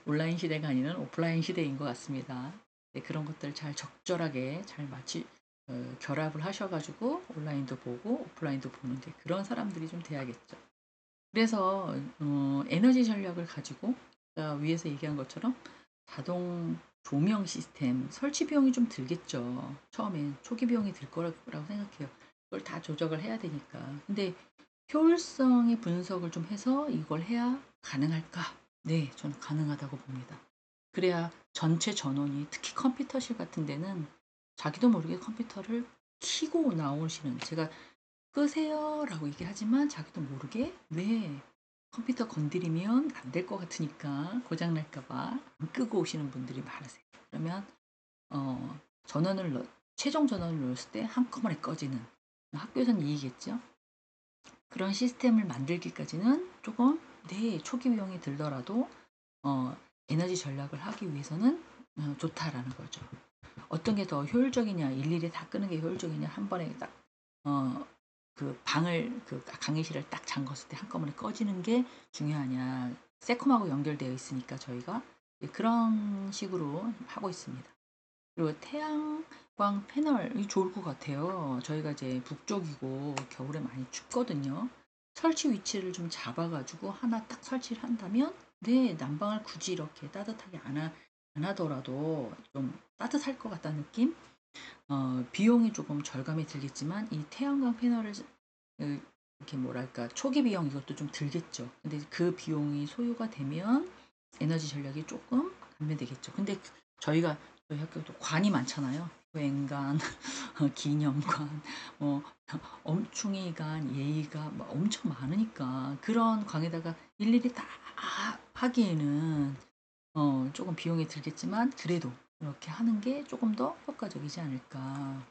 온라인 시대가 아니라 오프라인 시대인 것 같습니다. 네 그런 것들 잘 적절하게 잘 결합을 하셔 가지고 온라인도 보고 오프라인도 보는 게 그런 사람들이 좀 돼야겠죠. 그래서 에너지 전략을 가지고 아까 위에서 얘기한 것처럼 자동 조명 시스템 설치 비용이 좀 들겠죠. 처음엔 초기 비용이 들 거라고 생각해요. 그걸 다 조작을 해야 되니까. 근데 효율성의 분석을 좀 해서 이걸 해야 가능할까? 네, 저는 가능하다고 봅니다. 그래야 전체 전원이 특히 컴퓨터실 같은 데는 자기도 모르게 컴퓨터를 켜고 나오시는 제가 "끄세요."라고 얘기하지만 자기도 모르게 네 컴퓨터 건드리면 안 될 것 같으니까 고장 날까 봐 안 끄고 오시는 분들이 많으세요. 그러면 전원을 최종 전원을 넣었을 때 한꺼번에 꺼지는 학교에서는 이익이겠죠. 그런 시스템을 만들기까지는 조금 네 초기 비용이 들더라도 어 에너지 절약을 하기 위해서는 좋다라는 거죠. 어떤 게 더 효율적이냐 일일이 다 끄는 게 효율적이냐 한 번에 딱 그 방을 그 강의실을 딱 잠궜을 때 한꺼번에 꺼지는 게 중요하냐. 세콤하고 연결되어 있으니까 저희가 그런 식으로 하고 있습니다. 그리고 태양광 패널이 좋을 것 같아요. 저희가 이제 북쪽이고 겨울에 많이 춥거든요. 설치 위치를 좀 잡아 가지고 하나 딱 설치를 한다면 네 난방을 굳이 이렇게 따뜻하게 안 하더라도 좀 따뜻할 것 같다는 느낌? 비용이 조금 절감이 들겠지만 이 태양광 패널을 이렇게 뭐랄까 초기 비용 이것도 좀 들겠죠. 근데 그 비용이 소요가 되면 에너지 전략이 조금 감면되겠죠. 근데 저희가 저희 학교도 관이 많잖아요. 수행관, 기념관, 뭐 엄충이관, 예의관 뭐 엄청 많으니까 그런 관에다가 일일이 다 하기에는 조금 비용이 들겠지만 그래도 이렇게 하는 게 조금 더 효과적이지 않을까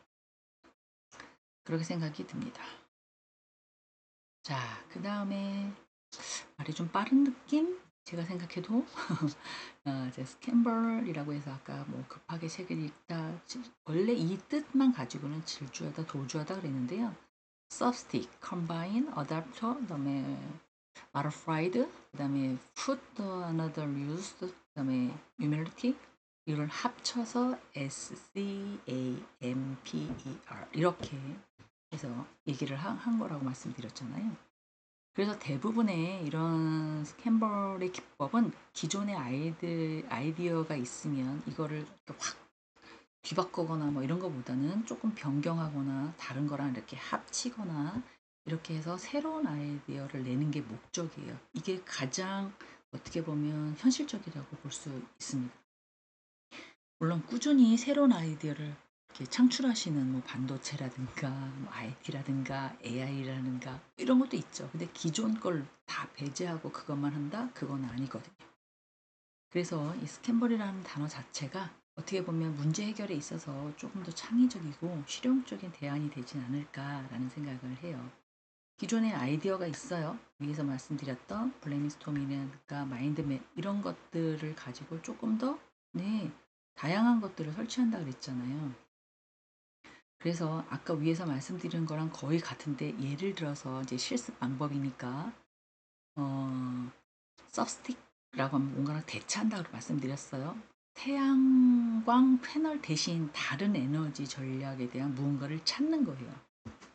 그렇게 생각이 듭니다. 자 그다음에 말이 좀 빠른 느낌? 제가 생각해도 이제 스캔벌이라고 해서 아까 뭐 급하게 책을 읽다 원래 이 뜻만 가지고는 질주하다 도주하다 그랬는데요. substitute, combine, adapter, 그다음에 modified, 그다음에 put another use, 그다음에 numericity 이걸 합쳐서 SCAMPER 이렇게 해서 얘기를 한 거라고 말씀드렸잖아요. 그래서 대부분의 이런 스캔벌의 기법은 기존의 아이디어가 있으면 이거를 이렇게 확 뒤바꾸거나 뭐 이런 거보다는 조금 변경하거나 다른 거랑 이렇게 합치거나 이렇게 해서 새로운 아이디어를 내는 게 목적이에요. 이게 가장 어떻게 보면 현실적이라고 볼 수 있습니다. 물론 꾸준히 새로운 아이디어를 이렇게 창출하시는 뭐 반도체라든가 뭐 IT라든가 AI라든가 이런 것도 있죠. 근데 기존 걸 다 배제하고 그것만 한다? 그건 아니거든요. 그래서 이 스캔벌이라는 단어 자체가 어떻게 보면 문제 해결에 있어서 조금 더 창의적이고 실용적인 대안이 되진 않을까라는 생각을 해요. 기존에 아이디어가 있어요. 위에서 말씀드렸던 브레인스토밍이라든가 마인드맵 이런 것들을 가지고 조금 더 네, 다양한 것들을 설치한다 그랬잖아요. 그래서 아까 위에서 말씀드린 거랑 거의 같은데 예를 들어서 이제 실습 방법이니까 어, substick라고 하면 뭔가를 대체한다고 말씀드렸어요. 태양광 패널 대신 다른 에너지 전략에 대한 무언가를 찾는 거예요.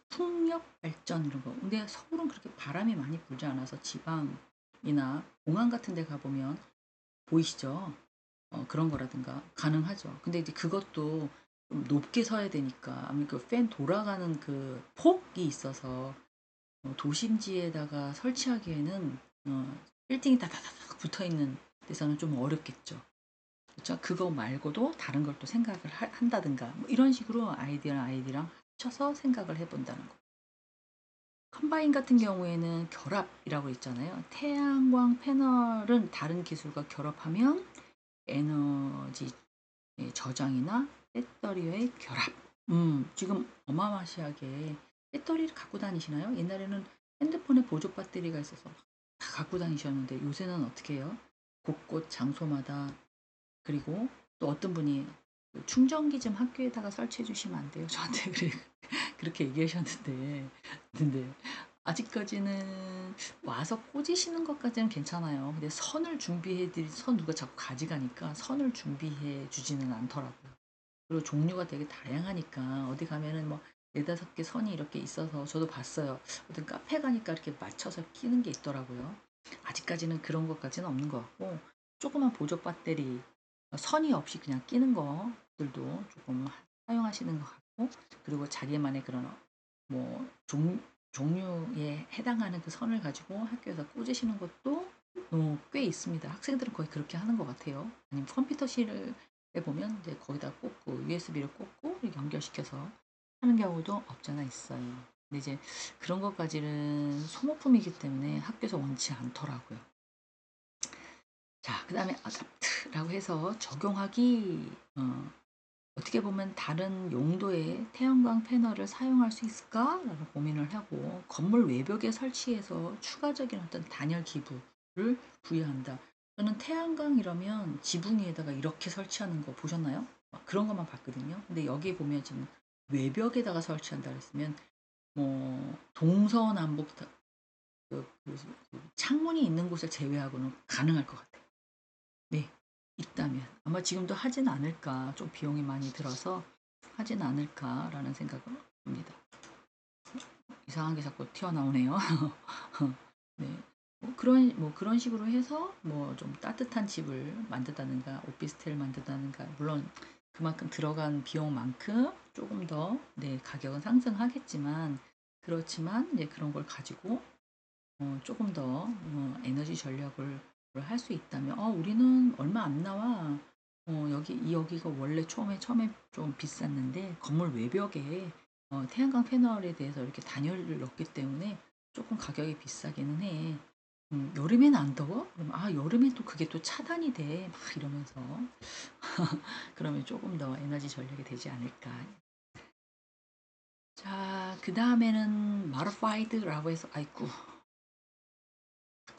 풍력 발전 이런 거. 근데 서울은 그렇게 바람이 많이 불지 않아서 지방이나 공항 같은 데 가보면 보이시죠? 그런 거라든가 가능하죠. 근데 이제 그것도 좀 높게 서야 되니까 아무래도 그 팬 돌아가는 그 폭이 있어서 도심지에다가 설치하기에는 빌딩이 다다다닥 붙어 있는 데서는 좀 어렵겠죠. 그렇죠? 그거 말고도 다른 걸 또 생각을 한다든가 뭐 이런 식으로 아이디어랑 합쳐서 생각을 해본다는 거. 컴바인 같은 경우에는 결합이라고 있잖아요. 태양광 패널은 다른 기술과 결합하면 에너지 저장이나 배터리의 결합. 지금 어마어마시하게 배터리를 갖고 다니시나요? 옛날에는 핸드폰에 보조 배터리가 있어서 다 갖고 다니셨는데 요새는 어떻게 해요? 곳곳 장소마다 그리고 또 어떤 분이 그 충전기 좀 학교에다가 설치해 주시면 안 돼요? 저한테 그렇게 얘기하셨는데 근데 아직까지는 와서 꽂으시는 것까지는 괜찮아요. 근데 선을 준비해 드리 선 누가 자꾸 가져가니까 선을 준비해 주지는 않더라고요. 그리고 종류가 되게 다양하니까 어디 가면은 뭐 4-5개 선이 이렇게 있어서 저도 봤어요. 어떤 카페 가니까 이렇게 맞춰서 끼는 게 있더라고요. 아직까지는 그런 것까지는 없는 것 같고 조그만 보조 배터리 선이 없이 그냥 끼는 것들도 조금 사용하시는 것 같고, 그리고 자기만의 그런 뭐 종류에 해당하는 그 선을 가지고 학교에서 꽂으시는 것도 꽤 있습니다. 학생들은 거의 그렇게 하는 것 같아요. 아니면 컴퓨터실에 보면 이제 거기다 꽂고 USB를 꽂고 이렇게 연결시켜서 하는 경우도 없잖아 있어요. 근데 이제 그런 것까지는 소모품이기 때문에 학교에서 원치 않더라고요. 자, 그 다음에 아답트라고 해서 적용하기, 어떻게 보면 다른 용도의 태양광 패널을 사용할 수 있을까라고 고민을 하고, 건물 외벽에 설치해서 추가적인 어떤 단열 기부를 부여한다. 저는 태양광 이러면 지붕 위에다가 이렇게 설치하는 거 보셨나요? 막 그런 것만 봤거든요. 근데 여기 보면 지금 외벽에다가 설치한다 그랬으면 뭐 동서남북 창문이 있는 곳을 제외하고는 가능할 것 같아요. 네, 있다면 아마 지금도 하진 않을까, 좀 비용이 많이 들어서 하진 않을까라는 생각을 합니다. 이상한 게 자꾸 튀어나오네요. 네, 뭐 그런 식으로 해서 뭐 좀 따뜻한 집을 만든다든가 오피스텔 만든다든가, 물론 그만큼 들어간 비용만큼 조금 더 네, 가격은 상승하겠지만, 그렇지만 이제 그런 걸 가지고 조금 더 에너지 전략을 할 수 있다면, 우리는 얼마 안 나와. 여기가 원래 처음에 좀 비쌌는데 건물 외벽에 태양광 패널에 대해서 이렇게 단열을 넣기 때문에 조금 가격이 비싸기는 해. 여름엔 안 더워? 그럼 여름엔 또 그게 또 차단이 돼. 막 이러면서 그러면 조금 더 에너지 전략이 되지 않을까. 자, 그 다음에는 modified라고 해서, 아이쿠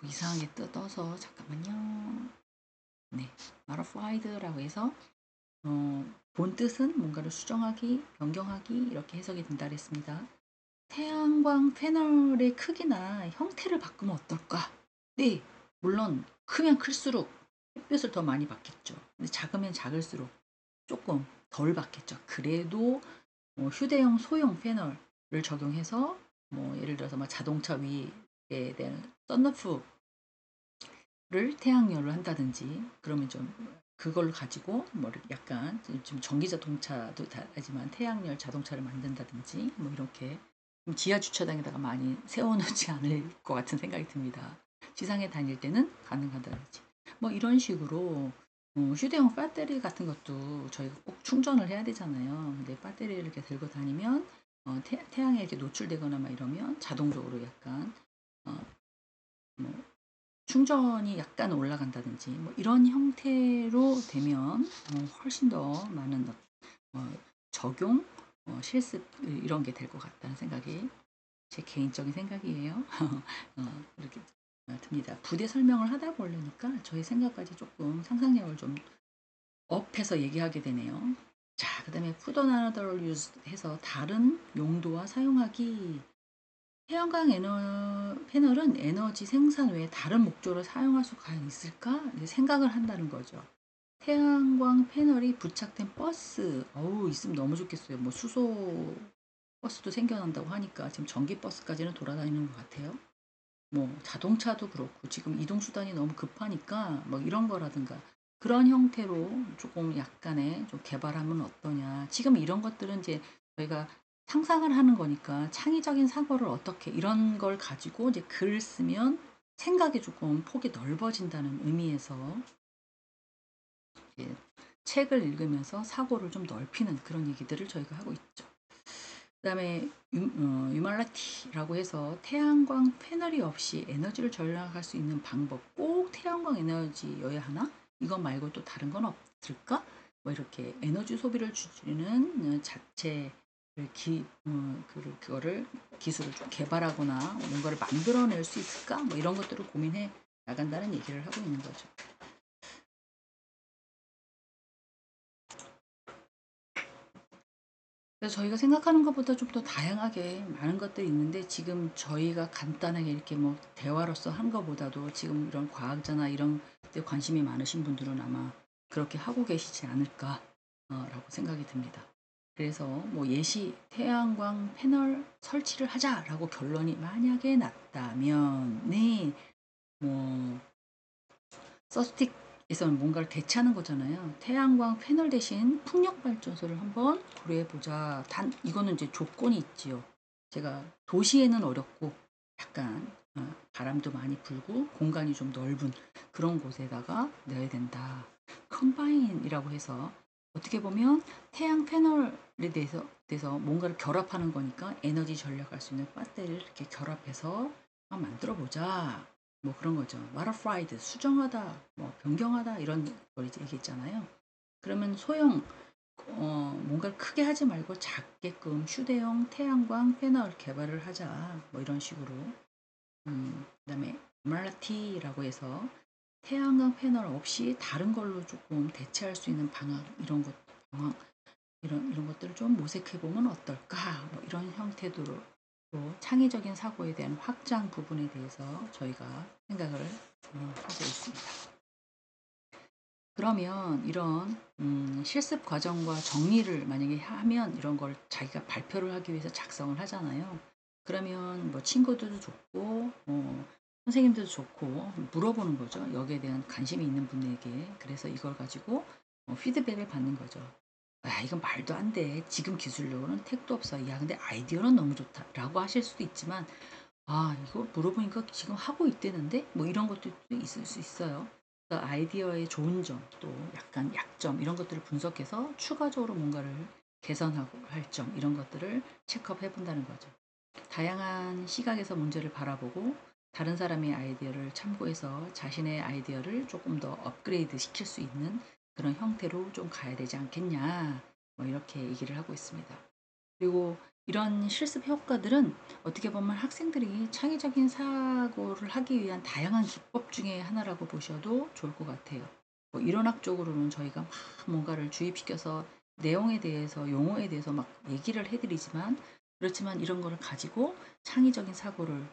이상하게 떠서 잠깐만요. 네, modified라고 해서 본 뜻은 뭔가를 수정하기, 변경하기 이렇게 해석이 된다 그랬습니다. 태양광 패널의 크기나 형태를 바꾸면 어떨까? 네, 물론 크면 클수록 햇볕을 더 많이 받겠죠. 근데 작으면 작을수록 조금 덜 받겠죠. 그래도 휴대용 소형 패널을 적용해서 뭐 예를 들어서 막 자동차 위에 대한 썬루프 를 태양열로 한다든지, 그러면 좀 그걸 가지고 뭐 약간 좀 전기 자동차도 다르지만 태양열 자동차를 만든다든지 뭐 이렇게 지하 주차장에다가 많이 세워놓지 않을 것 같은 생각이 듭니다. 지상에 다닐 때는 가능하다든지 뭐 이런 식으로 휴대용 배터리 같은 것도 저희가 꼭 충전을 해야 되잖아요. 근데 배터리를 이렇게 들고 다니면 태양에 이렇게 노출되거나 막 이러면 자동적으로 약간 어, 뭐 충전이 약간 올라간다든지 뭐 이런 형태로 되면 훨씬 더 많은 적용, 실습 이런 게 될 것 같다는 생각이 제 개인적인 생각이에요. 이렇게 듭니다. 부대 설명을 하다 보려니까 저희 생각까지 조금 상상력을 좀 업해서 얘기하게 되네요. 자, 그 다음에 put another use 해서 다른 용도와 사용하기. 태양광 패널은 에너지 생산 외에 다른 목적으로 사용할 수 과연 있을까? 이제 생각을 한다는 거죠. 태양광 패널이 부착된 버스, 있으면 너무 좋겠어요. 뭐 수소 버스도 생겨난다고 하니까 지금 전기 버스까지는 돌아다니는 것 같아요. 뭐 자동차도 그렇고 지금 이동 수단이 너무 급하니까 뭐 이런 거라든가 그런 형태로 조금 약간의 좀 개발하면 어떠냐. 지금 이런 것들은 이제 저희가 상상을 하는 거니까 창의적인 사고를 어떻게 이런 걸 가지고 이제 글을 쓰면 생각이 조금 폭이 넓어진다는 의미에서 이제 책을 읽으면서 사고를 좀 넓히는 그런 얘기들을 저희가 하고 있죠. 그다음에 유말라티라고 해서 태양광 패널이 없이 에너지를 절약할 수 있는 방법. 꼭 태양광 에너지여야 하나? 이거 말고 또 다른 건 없을까? 뭐 이렇게 에너지 소비를 줄이는 자체를 그거를 기술을 좀 개발하거나 뭔가를 만들어낼 수 있을까? 뭐 이런 것들을 고민해 나간다는 얘기를 하고 있는 거죠. 그래서 저희가 생각하는 것보다 좀 더 다양하게 많은 것들이 있는데, 지금 저희가 간단하게 이렇게 뭐 대화로서 한 것보다도 지금 이런 과학자나 이런 데 관심이 많으신 분들은 아마 그렇게 하고 계시지 않을까 라고 생각이 듭니다. 그래서 뭐 예시 태양광 패널 설치를 하자라고 결론이 만약에 났다면, 네, 뭐 서스틱 에서는 뭔가를 대체하는 거잖아요. 태양광 패널 대신 풍력 발전소를 한번 고려해 보자. 단 이거는 이제 조건이 있지요. 제가 도시에는 어렵고 약간 바람도 많이 불고 공간이 좀 넓은 그런 곳에다가 넣어야 된다. 컴바인이라고 해서 어떻게 보면 태양 패널에 대해서 뭔가를 결합하는 거니까 에너지 전략할 수 있는 배터리를 이렇게 결합해서 한번 만들어 보자. 뭐 그런 거죠. modified, 수정하다, 뭐 변경하다 이런 걸 이제 얘기했잖아요. 그러면 뭔가를 크게 하지 말고 작게끔 휴대용 태양광 패널 개발을 하자. 뭐 이런 식으로. 그다음에 말라티라고 해서 태양광 패널 없이 다른 걸로 조금 대체할 수 있는 방안 이런 것들을 좀 모색해 보면 어떨까? 뭐 이런 형태로 또 창의적인 사고에 대한 확장 부분에 대해서 저희가 생각을 하고 있습니다. 그러면 이런 실습 과정과 정리를 만약에 하면 이런 걸 자기가 발표를 하기 위해서 작성을 하잖아요. 그러면 뭐 친구들도 좋고 선생님들도 좋고 물어보는 거죠. 여기에 대한 관심이 있는 분에게. 그래서 이걸 가지고 피드백을 받는 거죠. 아, 이건 말도 안 돼. 지금 기술력으로는 택도 없어. 야, 근데 아이디어는 너무 좋다. 라고 하실 수도 있지만, 아, 이거 물어보니까 지금 하고 있대는데? 뭐 이런 것도 있을 수 있어요. 그러니까 아이디어의 좋은 점, 또 약간 약점, 이런 것들을 분석해서 추가적으로 뭔가를 개선하고 할 점, 이런 것들을 체크업 해본다는 거죠. 다양한 시각에서 문제를 바라보고 다른 사람의 아이디어를 참고해서 자신의 아이디어를 조금 더 업그레이드 시킬 수 있는 그런 형태로 좀 가야 되지 않겠냐. 뭐 이렇게 얘기를 하고 있습니다. 그리고 이런 실습 효과들은 어떻게 보면 학생들이 창의적인 사고를 하기 위한 다양한 기법 중에 하나라고 보셔도 좋을 것 같아요. 뭐 이론학적으로는 저희가 막 뭔가를 주입시켜서 내용에 대해서 용어에 대해서 막 얘기를 해드리지만 그렇지만 이런 거를 가지고 창의적인 사고를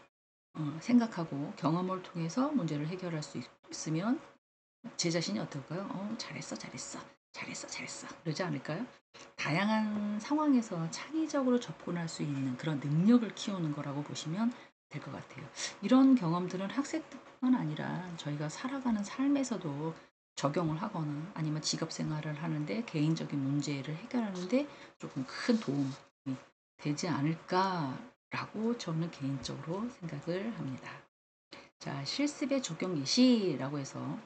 생각하고 경험을 통해서 문제를 해결할 수 있으면 제 자신이 어떨까요? 잘했어, 잘했어, 잘했어, 잘했어. 그러지 않을까요? 다양한 상황에서 창의적으로 접근할 수 있는 그런 능력을 키우는 거라고 보시면 될 것 같아요. 이런 경험들은 학생뿐만 아니라 저희가 살아가는 삶에서도 적용을 하거나 아니면 직업 생활을 하는데 개인적인 문제를 해결하는데 조금 큰 도움이 되지 않을까라고 저는 개인적으로 생각을 합니다. 자, 실습의 적용 예시라고 해서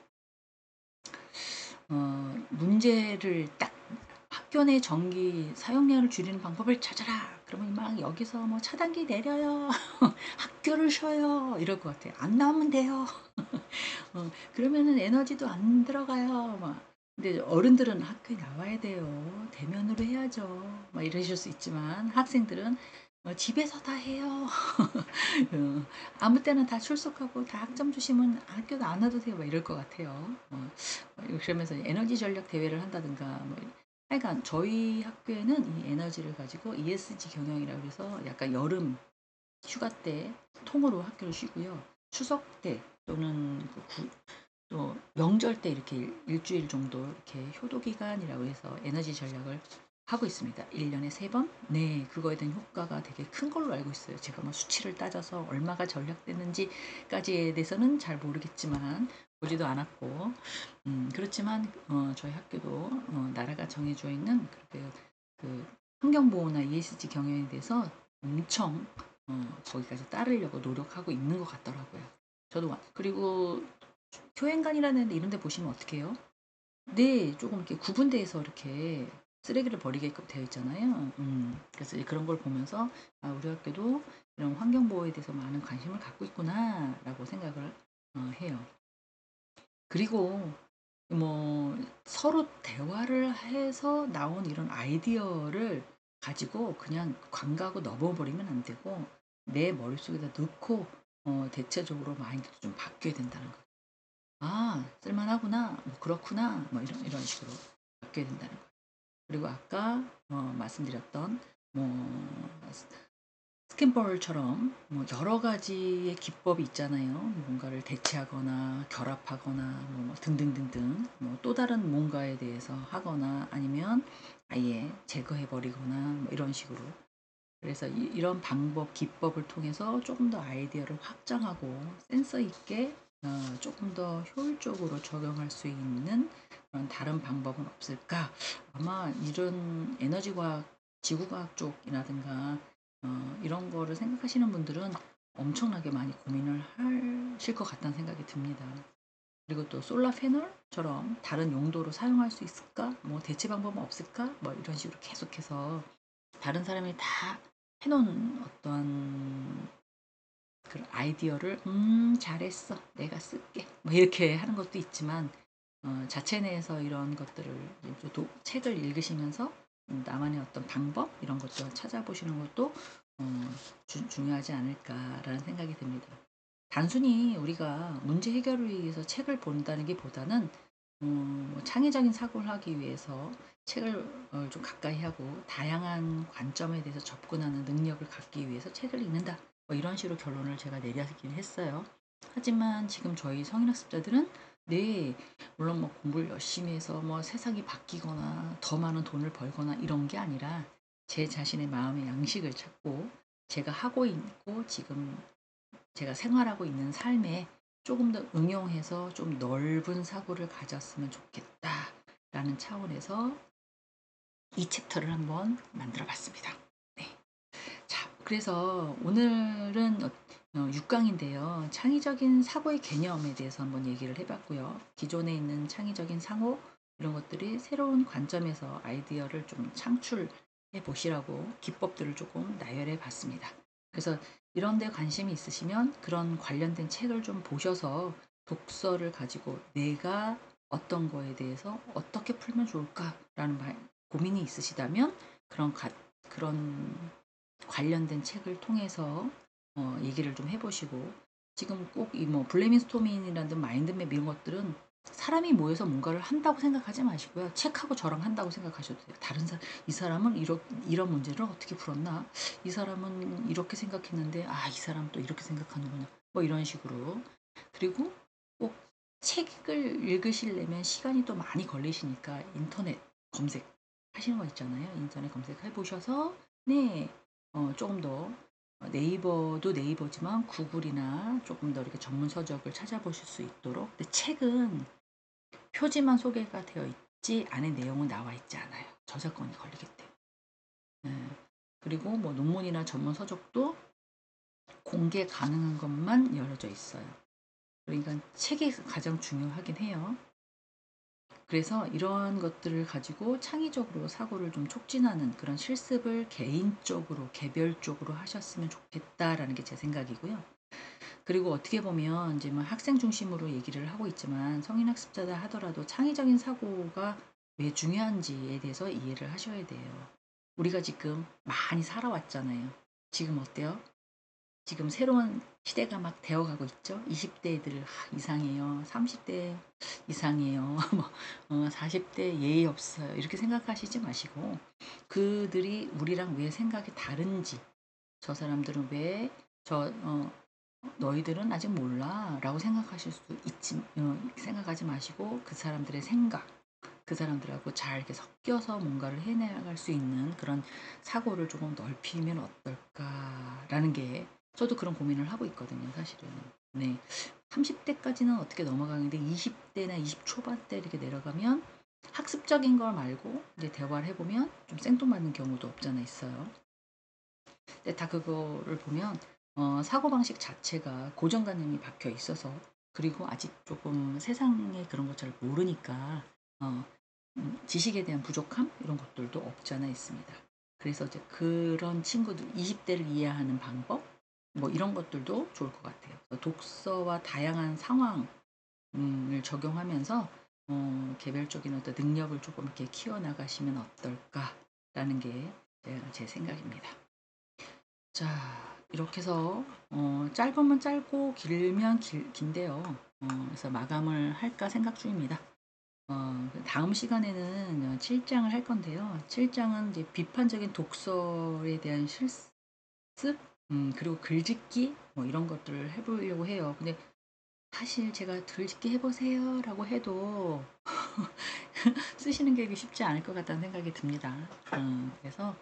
문제를 딱 학교 내 전기 사용량을 줄이는 방법을 찾아라. 그러면 막 여기서 뭐 차단기 내려요. 학교를 쉬어요. 이럴 것 같아요. 안 나오면 돼요. 그러면은 에너지도 안 들어가요. 막. 근데 어른들은 학교에 나와야 돼요. 대면으로 해야죠. 막 이러실 수 있지만 학생들은 집에서 다 해요. 아무 때나 다 출석하고 다 학점 주시면 학교도 안 와도 돼요. 막 이럴 것 같아요. 그러면서 에너지 전략 대회를 한다든가 뭐 하여간 저희 학교에는 이 에너지를 가지고 ESG 경영이라고 해서 약간 여름 휴가 때 통으로 학교를 쉬고요. 추석 때 또는 또 명절 때 이렇게 일주일 정도 이렇게 효도 기간이라고 해서 에너지 전략을 하고 있습니다. 1년에 3번? 네, 그거에 대한 효과가 되게 큰 걸로 알고 있어요. 제가 뭐 수치를 따져서 얼마가 전략됐는지까지에 대해서는 잘 모르겠지만 보지도 않았고 그렇지만 저희 학교도 나라가 정해져 있는 그 환경보호나 ESG 경영에 대해서 엄청 거기까지 따르려고 노력하고 있는 것 같더라고요. 저도 그리고 교행관이라는 이런 데 보시면 어떻게 해요? 네, 조금 이렇게 구분돼서 이렇게 쓰레기를 버리게끔 되어 있잖아요. 그래서 이제 그런 걸 보면서 아, 우리 학교도 이런 환경 보호에 대해서 많은 관심을 갖고 있구나라고 생각을 해요. 그리고 뭐 서로 대화를 해서 나온 이런 아이디어를 가지고 그냥 광가하고 넘어버리면 안 되고 내 머릿속에다 넣고 대체적으로 마인드도 좀 바뀌어야 된다는 거. 아, 쓸만하구나. 뭐 그렇구나. 뭐 이런 식으로 바뀌어야 된다는 거. 그리고 아까 말씀드렸던 뭐 스킨볼처럼 뭐 여러 가지의 기법이 있잖아요. 뭔가를 대체하거나 결합하거나 뭐 등등등등 뭐 또 다른 뭔가에 대해서 하거나 아니면 아예 제거해 버리거나 뭐 이런 식으로. 그래서 이런 방법, 기법을 통해서 조금 더 아이디어를 확장하고 센서 있게 조금 더 효율적으로 적용할 수 있는 그런 다른 방법은 없을까? 아마 이런 에너지과학, 지구과학 쪽이라든가 이런 거를 생각하시는 분들은 엄청나게 많이 고민을 하실 것 같다는 생각이 듭니다. 그리고 또 솔라 패널처럼 다른 용도로 사용할 수 있을까? 뭐 대체 방법은 없을까? 뭐 이런 식으로 계속해서 다른 사람이 다 해놓은 어떠한 그런 아이디어를 잘했어. 내가 쓸게. 뭐 이렇게 하는 것도 있지만 자체 내에서 이런 것들을 이제 책을 읽으시면서 나만의 어떤 방법 이런 것도 찾아보시는 것도 중요하지 않을까라는 생각이 듭니다. 단순히 우리가 문제 해결을 위해서 책을 본다는 게 보다는 뭐 창의적인 사고를 하기 위해서 책을 좀 가까이 하고 다양한 관점에 대해서 접근하는 능력을 갖기 위해서 책을 읽는다. 뭐 이런 식으로 결론을 제가 내리긴 했어요. 하지만 지금 저희 성인학습자들은 네, 물론 뭐 공부를 열심히 해서 뭐 세상이 바뀌거나 더 많은 돈을 벌거나 이런 게 아니라 제 자신의 마음의 양식을 찾고 제가 하고 있고 지금 제가 생활하고 있는 삶에 조금 더 응용해서 좀 넓은 사고를 가졌으면 좋겠다라는 차원에서 이 챕터를 한번 만들어 봤습니다. 네. 자, 그래서 오늘은 6강인데요. 창의적인 사고의 개념에 대해서 한번 얘기를 해봤고요. 기존에 있는 창의적인 상호 이런 것들이 새로운 관점에서 아이디어를 좀 창출해 보시라고 기법들을 조금 나열해 봤습니다. 그래서 이런 데 관심이 있으시면 그런 관련된 책을 좀 보셔서 독서를 가지고 내가 어떤 거에 대해서 어떻게 풀면 좋을까라는 고민이 있으시다면 그런 관련된 책을 통해서 얘기를 좀 해보시고 지금 꼭 이 뭐 블레밍스토밍이라든 마인드맵 이런 것들은 사람이 모여서 뭔가를 한다고 생각하지 마시고요. 책하고 저랑 한다고 생각하셔도 돼요. 이 사람은 이런 문제를 어떻게 풀었나? 이 사람은 이렇게 생각했는데 이 사람 또 이렇게 생각하는구나. 뭐 이런 식으로. 그리고 꼭 책을 읽으시려면 시간이 또 많이 걸리시니까 인터넷 검색하시는 거 있잖아요. 인터넷 검색해 보셔서 네, 조금 더 네이버도 네이버지만 구글이나 조금 더 이렇게 전문 서적을 찾아보실 수 있도록. 근데 책은 표지만 소개가 되어 있지 안에 내용은 나와 있지 않아요. 저작권이 걸리기 때문에. 네. 그리고 뭐 논문이나 전문 서적도 공개 가능한 것만 열어져 있어요. 그러니까 책이 가장 중요하긴 해요. 그래서 이러한 것들을 가지고 창의적으로 사고를 좀 촉진하는 그런 실습을 개인적으로 개별적으로 하셨으면 좋겠다라는 게 제 생각이고요. 그리고 어떻게 보면 이제 뭐 학생 중심으로 얘기를 하고 있지만 성인 학습자다 하더라도 창의적인 사고가 왜 중요한지에 대해서 이해를 하셔야 돼요. 우리가 지금 많이 살아왔잖아요. 지금 어때요? 지금 새로운 시대가 막 되어가고 있죠. 20대 애들 이상해요. 30대 이상해요. 뭐 40대 예의 없어요. 이렇게 생각하시지 마시고 그들이 우리랑 왜 생각이 다른지 저 사람들은 왜 너희들은 아직 몰라 라고 생각하실 수 있지 생각하지 마시고 그 사람들의 생각 그 사람들하고 잘 이렇게 섞여서 뭔가를 해나갈 수 있는 그런 사고를 조금 넓히면 어떨까라는 게 저도 그런 고민을 하고 있거든요, 사실은. 네. 30대까지는 어떻게 넘어가는데 20대나 20 초반대 이렇게 내려가면 학습적인 걸 말고 이제 대화를 해보면 좀 생뚱맞는 경우도 없잖아 있어요. 근데 다 그거를 보면 사고방식 자체가 고정관념이 박혀 있어서 그리고 아직 조금 세상에 그런 걸 잘 모르니까 어, 지식에 대한 부족함 이런 것들도 없지 않아 있습니다. 그래서 이제 그런 친구들 20대를 이해하는 방법 뭐 이런 것들도 좋을 것 같아요. 독서와 다양한 상황을 적용하면서 개별적인 어떤 능력을 조금 이렇게 키워나가시면 어떨까라는 게 제 생각입니다. 자, 이렇게 해서 짧으면 짧고 길면 긴데요. 그래서 마감을 할까 생각 중입니다. 다음 시간에는 7장을 할 건데요. 7장은 이제 비판적인 독서에 대한 실습, 그리고 글짓기 뭐 이런 것들을 해보려고 해요. 근데 사실 제가 글짓기 해보세요라고 해도 쓰시는 게 쉽지 않을 것 같다는 생각이 듭니다. 그래서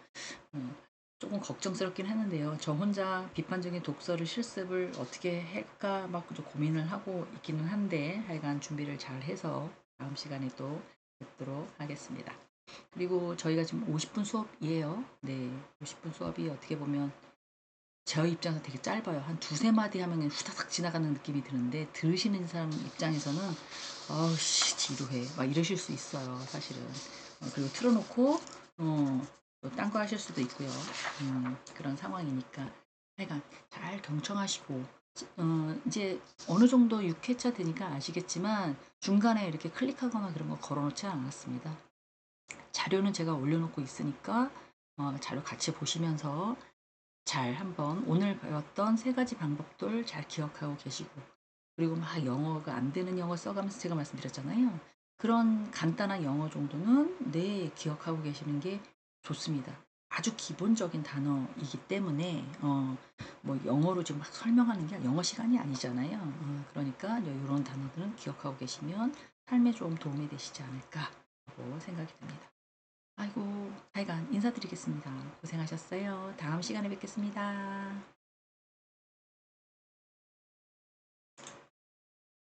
조금 걱정스럽긴 하는데요. 저 혼자 비판적인 독서를 실습을 어떻게 할까 막 좀 고민을 하고 있기는 한데 하여간 준비를 잘 해서 다음 시간에 또 뵙도록 하겠습니다. 그리고 저희가 지금 50분 수업이에요. 네, 50분 수업이 어떻게 보면 저 입장에서 되게 짧아요. 한 두세 마디 하면 후다닥 지나가는 느낌이 드는데 들으시는 사람 입장에서는 어우 씨 지루해 막 이러실 수 있어요 사실은. 그리고 틀어놓고 또 딴 거 하실 수도 있고요. 그런 상황이니까 하여간 잘 경청하시고 이제 어느 정도 6회차 되니까 아시겠지만 중간에 이렇게 클릭하거나 그런 거 걸어놓지 않았습니다. 자료는 제가 올려놓고 있으니까 자료 같이 보시면서 잘 한번 오늘 배웠던 세 가지 방법들 잘 기억하고 계시고 그리고 막 영어가 안 되는 영어 써가면서 제가 말씀드렸잖아요. 그런 간단한 영어 정도는 네, 기억하고 계시는 게 좋습니다. 아주 기본적인 단어이기 때문에 뭐 영어로 지금 막 설명하는 게 영어 시간이 아니잖아요. 그러니까 이런 단어들은 기억하고 계시면 삶에 좀 도움이 되시지 않을까라고 생각이 듭니다. 아이고, 하여간 인사드리겠습니다. 고생하셨어요. 다음 시간에 뵙겠습니다.